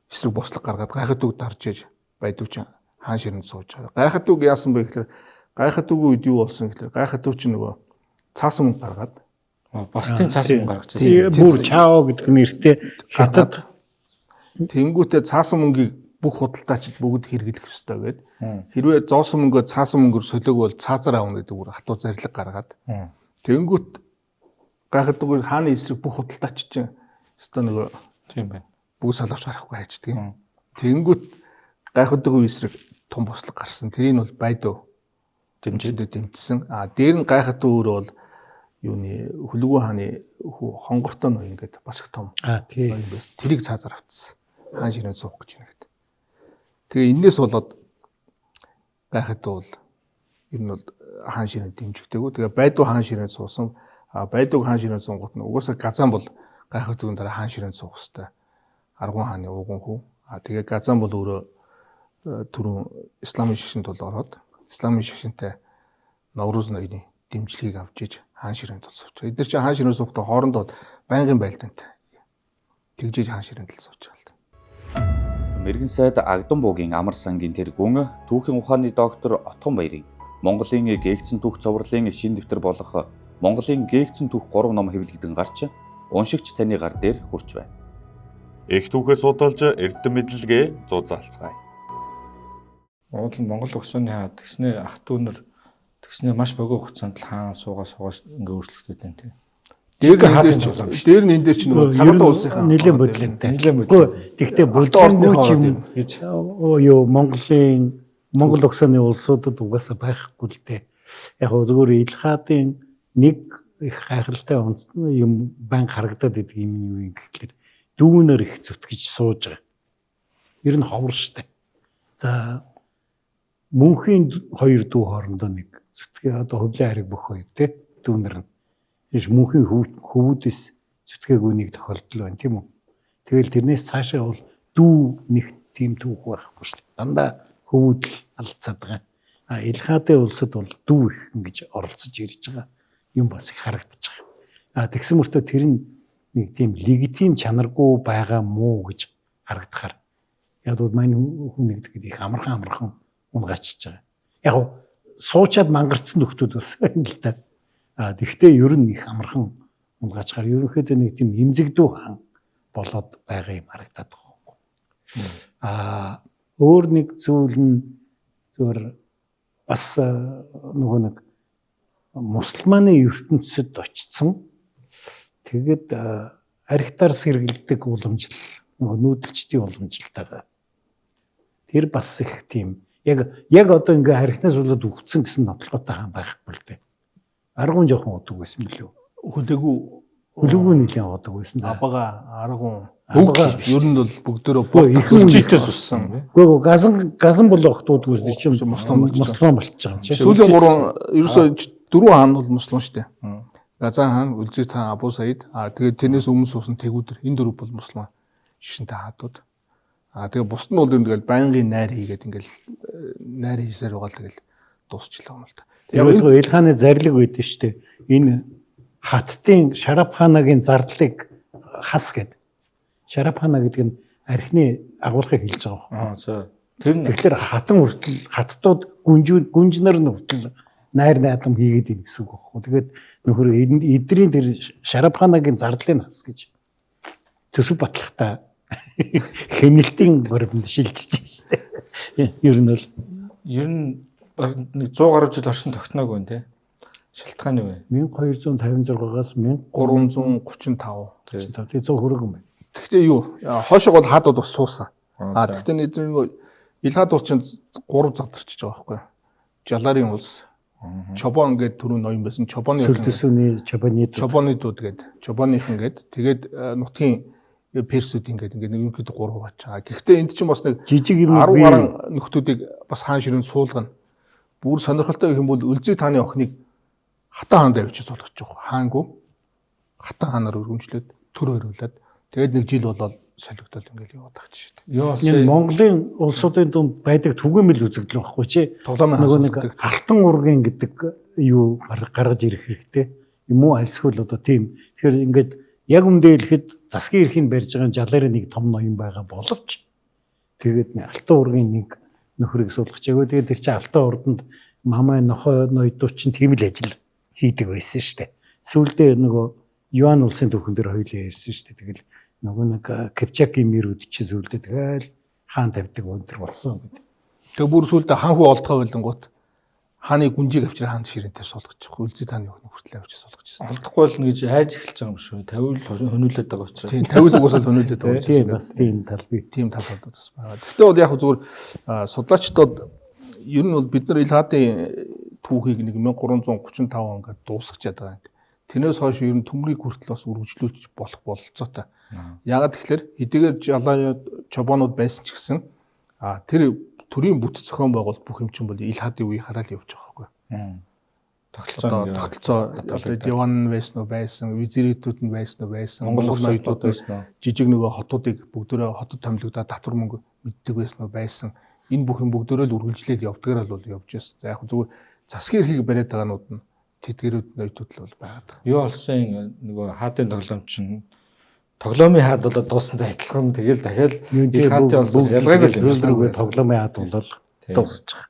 S1: эсрэг бослог гаргаад гайхатууг дарж яж Байдуу ч хаан ширээнд сууж байгаа. Гайхатууг яасан бэ гэхээр гайхатуугийн үед юу болсон гэхээр гайхатуу ч нөгөө цаасан мөнгө гаргаад
S2: Босдын цаас мөнгө гаргаж
S3: тий бүр чао гэдэг нэртэй хятад
S1: тэнгүүтээ цаасан мөнгийг бүх худалдаачид бүгд хэрэглэх ёстой гэдэг. Хэрвээ зоосон мөнгөө цаасан мөнгөөр солиог бол цаазаар авна гэдэг бүр хатуу зарлиг гаргаад. Тэнгүүт гайхадаггүй хааны эсрэг бүх худалдаач чинь өстой нөгөө
S2: тийм байна.
S1: бүгд салавч гарахгүй хайчдаг. Тэнгүүт гайхадаггүй эсрэг том бослог гарсан. Тэрийг бол байдуу дэмжиэдээ дэмжсэн. Дээр нь гайхадаггүй өөрөө бол юуны хөлгөө хааны хонгортой ноён гэдэг бас их том
S3: тий
S1: ноён байсан. Тэрийг цаазаар авцсан. Хаан ширээнд суух гэж байна гэдэг. Тэгээ энэс болоод гайхадаггүй бол ер нь бол хаан ширээнд дэмжигдээгүй. Тэгээ байдуу хаан ширээнд суусан. Байдууг хаан ширээнд суугууд нь угаасаа газан бол гайхадаггүй дараа хаан ширээнд суух хэвээр. Аргун хааны ууган хүү. Тэгээ газан бол өөрөө түрүүн исламын шашинд бол ороод исламын шашинтай Навруз ноёны дэмжлэгийг авч иж хаан ширээнд сууж. Эдгээр чинь хаан ширээнд суухдаа хоорондоо байнгын байлдаантай. Тэгжээж хаан ширээнд л сууж байгаа л да.
S5: Мэргэн сайд Агдам буугийн амар сангийн тэргүүн түүхийн ухааны доктор Отгон баярыг Монголын гээгцэн түүх цовруулын шин дэвтэр болох Монголын гээгцэн түүх 3 ном хэвлэгдэн гарч уншигч таны гар дээр хүрч байна.
S6: Их түүхээ судалж эрдэм мэдлэгээ зузаалцгаая.
S2: Монгол угсууны тэгснээ ах дүүнэр тэгснээ маш богино хугацаанд л хаан суугаас ингээ өөрчлөгдөд байна тийм.
S1: Дээр нь энэ дээр чинь нөгөө цагаатаа улсынхаа
S3: нэлээд бодлонтой. Тэгтээ бодлонгүй юм гэж юу Монгол угсааны улсуудад угаасаа байхгүй л дээ. Яг зөвхөн Илхаадын нэг их гайхалтай юм банк харагдаад идэг юм юу гэхэлэр дүүнээр их зүтгэж сууж байгаа. Ер нь ховор штэ. За мөнхийн хоёр дүү хоорондоо нэг зүтгээ одоо хөвлөө хариг бүх хоёр тий дүүнэр нь иш мөнхийн хөвүүдээс зүтгээгүй нэг тохиолдол байна тийм үү. Тэгэл тэрнээс цаашаа бол дүү нэг тийм түүх байхгүй шүү дээ. Дандаа хөвүүд л алдцаад байгаа. Илхаадын улсад бол дүү их ингэж оролцож ирж байгаа юм бас их харагдаж байгаа. Тэгсэн мөртөө тэр нь нэг тийм легитим чанаргүй байгаа муу гэж харагдахаар яг бол мань хүн нэгдэг их амархан унгачиж байгаа. Яг суучаад мангарцсан нөхдүүд бас байна л да. Тэгвэл ер нь их амархан унгачаар ерөнхийдөө нэг тийм эмзэгдүү хаан болоод байгаа юм харагдаад байгаа. Өөр нэг зүйл нь зөвөр бас нөгөө нэг мусульманы ертөнцид очсон. Тэгэд архитарс хэрэгэлдэг уламжлал нөгөө нүүдэлчдийн уламжлалтайгаа. Тэр бас их тийм яг одоо ингээ харихнаас болоод үхсэн гэсэн нотлоготой хаан байхгүй л дээ. Аргун жоохон удаг байсан билүү? Хөлөөгөө нэлийн удаг байсан.
S1: Абага, аргун, ер нь бол бүгдөө
S3: их үнэтэйс
S1: уссан.
S3: Гэхдээ газан болох дууд үздэг чинь муслим болчихж байгаа юм чи.
S1: Сүүлийн 3 ерөөсөө 4 хаан бол муслим шүү дээ. Газан хаан, Үлзий хаан, Абу Саид. Тэгээд тэрнээс өмнө суусан Тэгүүдэр. Энэ дөрөв бол муслим шишинтэй хаадууд. Тэгээ бусд нь бол ингээл байнгын найр хийгээд ингээл найр хийсээр байгаа л тэгэл дуусчлаа юм л да.
S3: Тэгээд Илхааны зарлиг байдсан шүү дээ. Энэ хаттын Шарапханагийн зардлыг хас гэд. Шарапхана гэдэг нь архины агуулгыг хэлж байгаа юм. Тэгэхээр хатан хүртэл хаттууд гүнжнэр нь хүртэл найр наадам хийгээд ийн гэсэн үг байхгүй. Тэгээд нөхөр эдрийн тэр Шарапханагийн зардлыг хас гэж төсөв батлагтай хэмнэлтийн горимд шилжиж байна. Ер нь бол
S2: ер нь 100 гаруй жил оршин тогтноог байна тий. Шалтгаан юу вэ?
S3: 1256-аас
S1: 1335.
S3: Тэгээ 100 хүрэг юм байна.
S1: Гэхдээ юу хойшоо бол хаадууд бас суусан. Гэхдээ нэг Илхаад улс чинь 3 задарчиж байгаа байхгүй. Жаларын улс, Чобон гэдэг түрүү ноён байсан. Чобоны
S3: Сүлдэсүний
S1: Чобонидууд гэдэг. Чобоныхан гэдэг. Тэгээд нутгийн персүүд ингээд нэг ерөнхийдөө 3 хувааж байгаа. Гэхдээ энд чинь бас нэг
S3: жижиг юм
S1: 10 гаруй нөхдүүдийг бас хаан ширээнд суулгана. Бүр сонирхолтой юм бол Үлзий тааны охиныг Хатан хаанд авчиж суулгаж байгаа. Хаангүй Хатан хаанаар өргөмжлөөд төр өрөөлээд тэгээд нэг жил болоод солигдол ингээд яваад байгаа ч шүү дээ.
S3: Энэ Монголын улсуудын дунд байдаг түгээмэл үзэгдэл байхгүй чи. Нөгөө нэг алтан ургийн гэдэг юу гаргаж ирэх хэрэгтэй. Юм уу альсгүй л одоо тийм. Тэгэхээр ингээд яг өмнөдөө хэлэхэд засгийн эрхийн барьж байгаа жаларын нэг том ноён байгаа боловч тэгээд алтан ургийн нэг нөхрийг суулгах чигээ тэгээд тэр чинь алтан урданд мамаа нохой ноёдууд чинь тийм л ажил хийдэг байсан шүү дээ. Сүүлдээ нөгөө Юан улсын түүхэн дээр хоёулаа ярьсан шүү дээ. Тэгэл нөгөө нэг Кипчаки мэрүүд чи сүүлдээ тэгэл хаан тавьдаг өндөр болсон гэдэг.
S1: Тэгээ бүр сүүлдээ хан хүү олдгоо байлангууд хааны гүнжийг авчир хаанд ширэнтэй суулгаж байгаа. Үлзий тааны өхнө хүртэл авчир суулгажсэн.
S2: Олдохгүй болно гэж айж эхэлж байгаа юм шүү. 50 хөнүүлээд байгаа учраас.
S1: Тийм 50 угсаал хөнүүлээд байгаа учраас.
S3: Тийм бас тийм тал бий.
S1: Тийм тал болоод бас байгаа. Гэхдээ бол яг зүгээр судлаачдод ер нь бол бид нар Илхаатын түүхийг 1335 он гээд дуусгачаад байгаа юм. Тэрнээс хойш ер нь төмрийг хүртэл бас үргэлжлүүлж болох бололцоотой. Яагаад тэгэхээр хэдийгээр жалаа чобонууд байсан ч гэсэн тэр төрийн бүт зохион байгуулалт бүх юм чинь бол Илхаатын үеийг хараад явж байгаа байхгүй. Тогтолцоо диван байсан уу байсан, визирэтүүд нь байсан уу байсан, Монгол соёлууд байсан уу, жижиг нөгөө хотуудыг бүгдөө хотод томилогдоод татвар мөнгө мэддэг байсан уу байсан. Энэ бүх юм бүгдөө л үргэлжлээд явдгаар бол явж байсан. За яг зүгээр засгийн эрхийг бариад байгаанууд нь тэтгэрүүд ноёдууд л бол байгаад байгаа.
S2: Юу олсон нөгөө хаатын тоглоом чинь тоглоомын хаад болоод дуусантай адилхан тэгэл дахиад хаатын олсон ялгаагүй л
S3: зүйлрүүгээ тоглоомын хаад болол дуусчих.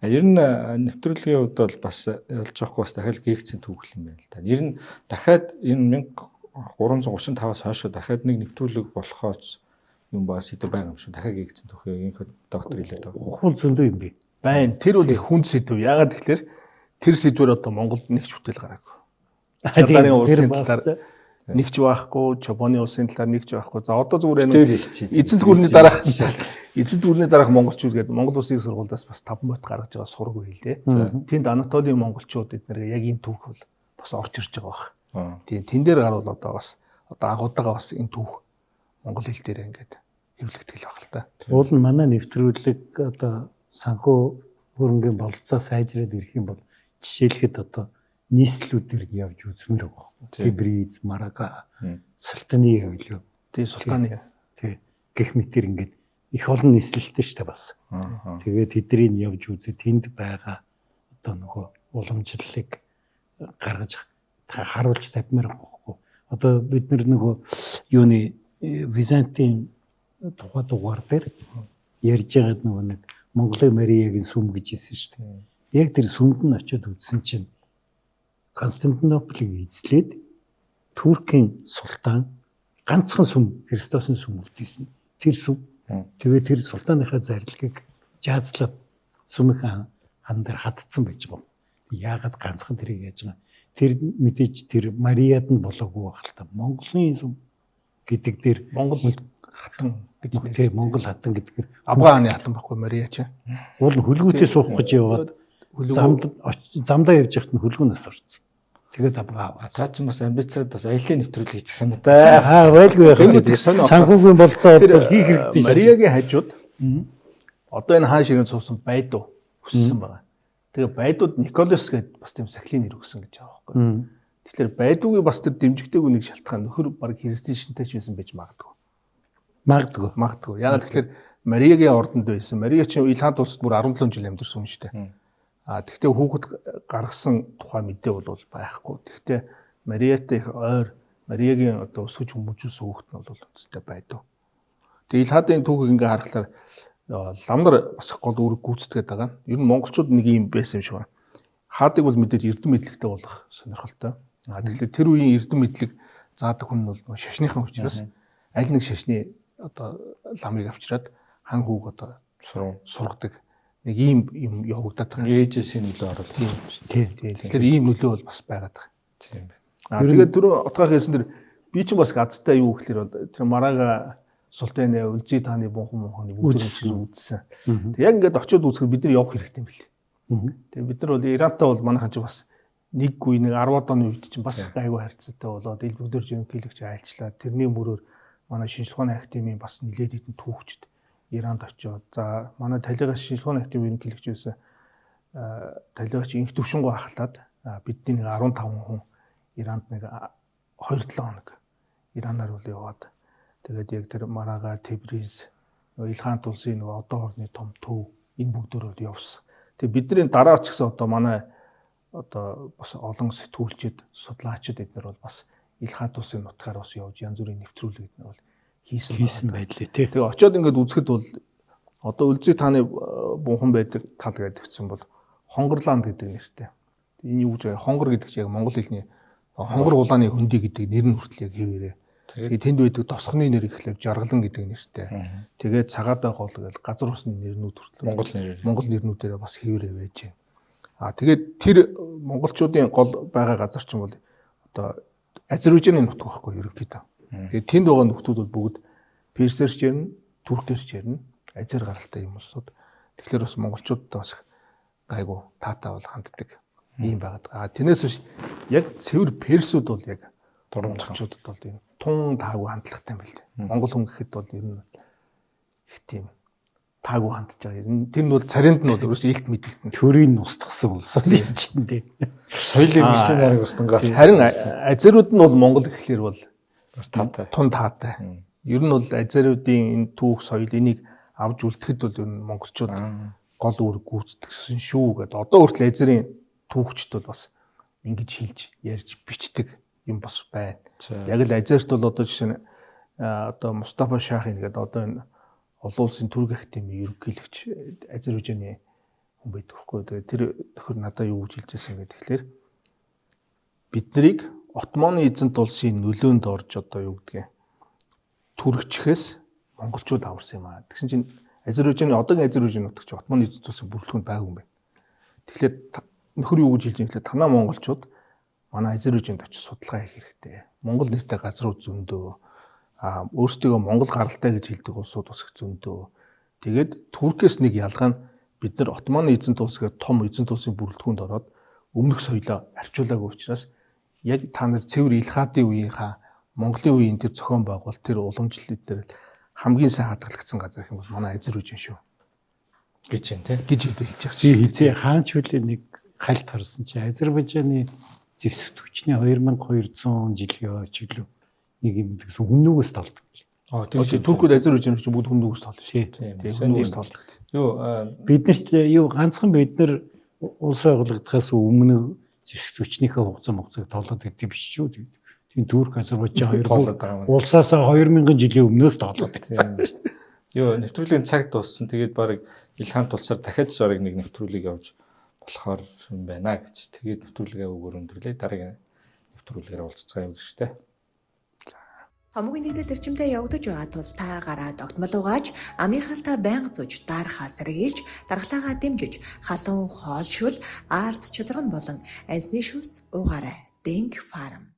S2: Ер нь нэвтрүүлгийн хувьд бол бас ялж байхгүй бас дахиад гээгцэн түүхэл юм байна л да. Ер нь дахиад энэ 1335-аас хойш дахиад нэг нэвтрүүлэг болохоос юм бас хэдэ байгаа юм шүү. Дахиад гээгцэн түүхээ инх доктор хэлээд байгаа.
S3: Ухуул зөндөө юм бэ.
S1: Байна. Тэр бол их хүнд сэдв. Яагаад тэгэхээр тэр сэдвэр одоо Монголд нэг ч бүтээл гараагүй. Чабаны улсын талаар нэгч байхгүй, Чабаны улсын талаар нэгч байхгүй. За одоо зүгээр эзэнт гүрний дараах монголчууд гэдэг Монгол улсын сургуульдаас бас 5 бот гаргаж байгаа сураг байлээ. Тэнд Анатолийн монголчууд эднэр яг энэ түүх бол бас орж ирж байгаа баг. Тийм тэн дээр гарвал одоо бас одоо агуудгаа бас энэ түүх монгол хэл дээр ингээд хэвлэгдэх л баг л та.
S3: Уул нь манай нэвтрүүлэг одоо санхүү хөрөнгөний бололцоо сайжраад ирэх юм бол жишээлхэд одоо нийслэлүүдээр явж үзмээр байгаа. Тебриз, Марага, Султаны хавлуу.
S1: Тийм султаны.
S3: Тий. Гэх мэтэр ингээд их олон нийслэлтэй шүү дээ бас. Тэгээд тэднийг явж үзээ тэнд байгаа одоо нөгөө уламжлалыг гаргаж харуулж тавьмаар байхгүй. Одоо бид нөгөө юуны Византийн тухай дугаар дээр ярьж байгаа нөгөө нэг Монголын Мариагийн сүм гэж хэлсэн шүү дээ. Яг тэр сүмд нь очиод үзсэн чинь Константинополыг эзлээд Туркийн султан ганцхан сүм Христосын сүм үлдээсэн. Тэр сүм. Тэгээд тэр султаныхаа зарилгыг жаазлаад сүмийн хан дээр хатцсан байж байгаа. Яагаад ганцхан тэрийг яаж байгаа? Тэр мэдээж тэр Мариад нь болоогүй байх л та. Монголын сүм гэдэг дээр
S1: Монгол хатан гэж
S3: нэр. Монгол хатан гэдгээр
S1: Абгаа хааны хатан байхгүй Мария ч.
S3: Уул нь хөлгүүтээ суух гэж яваад замдаа явж байхад нь хөлгүүнээс орсон. Тэгээд абгаа аваа.
S2: Цаа ч бас амбицаад бас аялын нэвтрүүлэг хийчихсэн надаа.
S3: Байлгүй яах. Санхүүгийн болцоо бол хийх хэрэгтэй.
S1: Мариагийн хажууд одоо энэ хаан ширээнд суусан байдуу өссөн байгаа. Тэгээ байдууд Николос гэдэг бас тийм сахилын нэр өгсөн гэж байгаа байхгүй. Тэгэхээр байдуугийн бас тэр дэмжигдээгүй нэг шалтгаан нөхөр баг христийн шинтэйч байсан байж магадгүй. Магадгүй. Яагаад тэгэхээр Мариагийн ордонд байсан. Мария чинь Илхаат улсад бүр 17 жил амьдэрсэн юм шүү дээ. Тэгвэл хүүхэд гаргасан тухай мэдээ бол байхгүй. Тэгвэл Мариатай их ойр Мариагийн одоо өсөж хүмүүжүүлсэн хүүхэд нь бол үнэтэй байдуу. Тэгээ Илхаатын түүхийг ингээ харахаар ламнар бас гол үүрэг гүйцэтгээд байгаа. Ер нь монголчууд нэг юм байсан юм шиг байна. Хаадыг бол мэдээж эрдэм мэдлэгтэй болох сонирхолтой. Тэгэхээр тэр үеийн эрдэм мэдлэг заадаг хүн нь бол шашныхан учраас аль нэг шашны одоо ламыг авчираад хан хүүг одоо сургадаг. Нэг ийм юм явагдаад байгаа.
S2: Ээжээс нөлөө оруулах.
S1: Тийм. Тэгэхээр ийм нөлөө бол бас байгаад байгаа. Тийм байна. Тэгээд түрүү отгоох хэлсэн дэр би ч бас газтай юу гэхээр тэр Марага Султаны Үлзий тааны бунхан бүгд үзсэн. Тэг яг ингээд очиод үзэхэд бид нар явах хэрэгтэй юм билээ. Тэгээ бид нар бол Ирантай бол манайхан ч бас нэг 10-аад оны үед чинь бас айгүй харьцаатай болоод ил бүгдэр жинхийлэгч айлчлаа. Тэрний мөрөөр манай шинжлэх ухааны академийн бас нэлээд хэдэн түүхчид Иранд очиод за манай талигаас шинжлэх ухааны академийн ерөнхийлөгч байсан талигаач инх төвшингөө ахлаад бидний нэг 15 хүн Иранд нэг 2-7 хоног Иранаар бол яваад тэгээд яг тэр Марага, Тебриз, Илхаант улсын нэг одоо орны том төв энэ бүгдөө явсан. Тэгээд бидний дараа ч гэсэн одоо манай одоо бас олон сэтгүүлчид, судлаачид эднэр бол бас Илхаант улсын нутгаар бас явж янз бүрийн нэвтрүүлэг эднэр бол хийсэн
S3: байдлаа тий.
S1: Тэгээ очиод ингээд үзэхэд бол одоо Үлзий тааны бунхан байдаг тал гэдэгсэн бол Хонгорланд гэдэг нэртэй. Энэ юу гэж хонгор гэдэг чинь яг монгол хэлний хонгор гулааны хөндөй гэдэг нэр нь хүртэл яг хэвээрээ. Тэгээд тэнд байдаг тосхны нэр ихлээр жаргалан гэдэг нэртэй. Тэгээд цагаатай гол гэж газар усны нэрнүүд хүртэл монгол нэрнүүдээрээ бас хэвээрээ байж байна. Тэгээд тэр монголчуудын гол байгаа газар чинь бол одоо Азербайджаны нутаг байхгүй ерөнхийдөө. Тэгээд тэнд байгаа нөхдүүд бол бүгд персэрч ярина, туркэрч ярина, азер гаралтай юм улсууд. Тэгэхээр бас монголчуудтай бас гайгүй таатай бол ханддаг юм байгаад байгаа. Тэрнээс биш яг цэвэр персүүд бол яг монголчуудад бол юм тун таагүй хандлагатай юм байл дээ. Монгол хүн гэхэд бол ер нь их тийм таагүй хандж байгаа. Тэр нь бол царинд нь бол өөрөөсөө илт мэдэгдэн.
S3: Төрийн устгасан улс юм чинь дээ.
S2: Соёлын хөгжлийн арга устангаар.
S1: Харин азерууд нь бол монгол гэхлээр бол
S2: таатай.
S1: Тун таатай. Ер нь бол азеруудын энэ түүх соёл энийг авж үлдэхэд бол ер нь монголчууд гол үүрэг гүйцэтгэсэн шүү гэдэг. Одоо хүртэл азерын түүхчд бол бас ингэж хэлж ярьж бичдэг юм бас байна. Яг л азерт бол одоо жишээ нь одоо Мустафа Шахин гэдэг одоо энэ олон улсын түрэг академийн ерөнхийлөгч Азербайджаны хүн байдаг байхгүй. Тэгээд тэр тохир надад юу гэж хэлж байсан гэдэг тэгэхээр бид нарыг Отманы эзэнт улсын нөлөөнд орж одоо юу гэдгийг түрэгчхээс монголчууд аварсан юм аа. Тэгсэн чинь Азербайджаны одоогийн Азербайджан нутагч Отманы эзэнт улсын бүрэлдэхүүнд байгаагүй юм байна. Тэгэхээр нөхөр юу гэж хэлж байгаа гэхээр танаа монголчууд манай Азербайджанд очиж судалгаа хийх хэрэгтэй. Монгол нэртэй газрууд зөндөө өөрсдөө Монгол гаралтай гэж хэлдэг улсууд бас их зөндөө. Тэгээд Туркээс нэг ялгаа нь бид нар Отманы эзэнт улс гэх том эзэнт улсын бүрэлдэхүүнд ороод өмнөх соёлоо арчуулаагүй учраас яг та нар цэвэр Илхаатын үеийнхаа Монголын үеийн тэр зохион байгуулалт тэр уламжлалт дээр хамгийн сайн хадгалагдсан газар гэх юм бол манай Азербайджан шүү.
S2: гэж юм тий.
S1: гэж хэлж байгаа
S3: чи хизээ хаанч хүлээ нэг хальт харсан чи Азербайджаны зэвсэгтвчний 2200 жилийн чиглэл нэг юм гэсэн хүннүүгээс толдог.
S1: Тийм Туркууд Азербайджан чинь бүгд хүннүүгээс толдог шээ. Тийм хүннүүгээс толдог.
S3: Биднэрт юу ганцхан бид нар улс байгуулагдахаас өмнө зэвсэгтвчнийхээ хугацааг тоолоод гэдэг биш шүү. Тийм Турк Азербайджан хоёр улсаас 2000 жилийн өмнөөс тоолоод байсан.
S2: Юу нэвтрүүлгийн цаг дууссан. Тэгээд баг Илхан тулсаар дахиад шарыг нэг нэвтрүүлэг явж болохоор юм байна гэж. Тэгээд нэвтрүүлгээ өгөр өндөрлөө. Дараагийн нэвтрүүлгээр уулзцаа юм шүү дээ.
S4: Томгийн нэгдэл эрчимтэй явагдаж байгаа тул та гараад огтмол угааж, амийнхаалтаа байнга зүүж дарахаа сэргийлж, дархлаагаа дэмжиж, халуун хоолшил, арц чазган болон ансны шүс угаарай. Denk Farm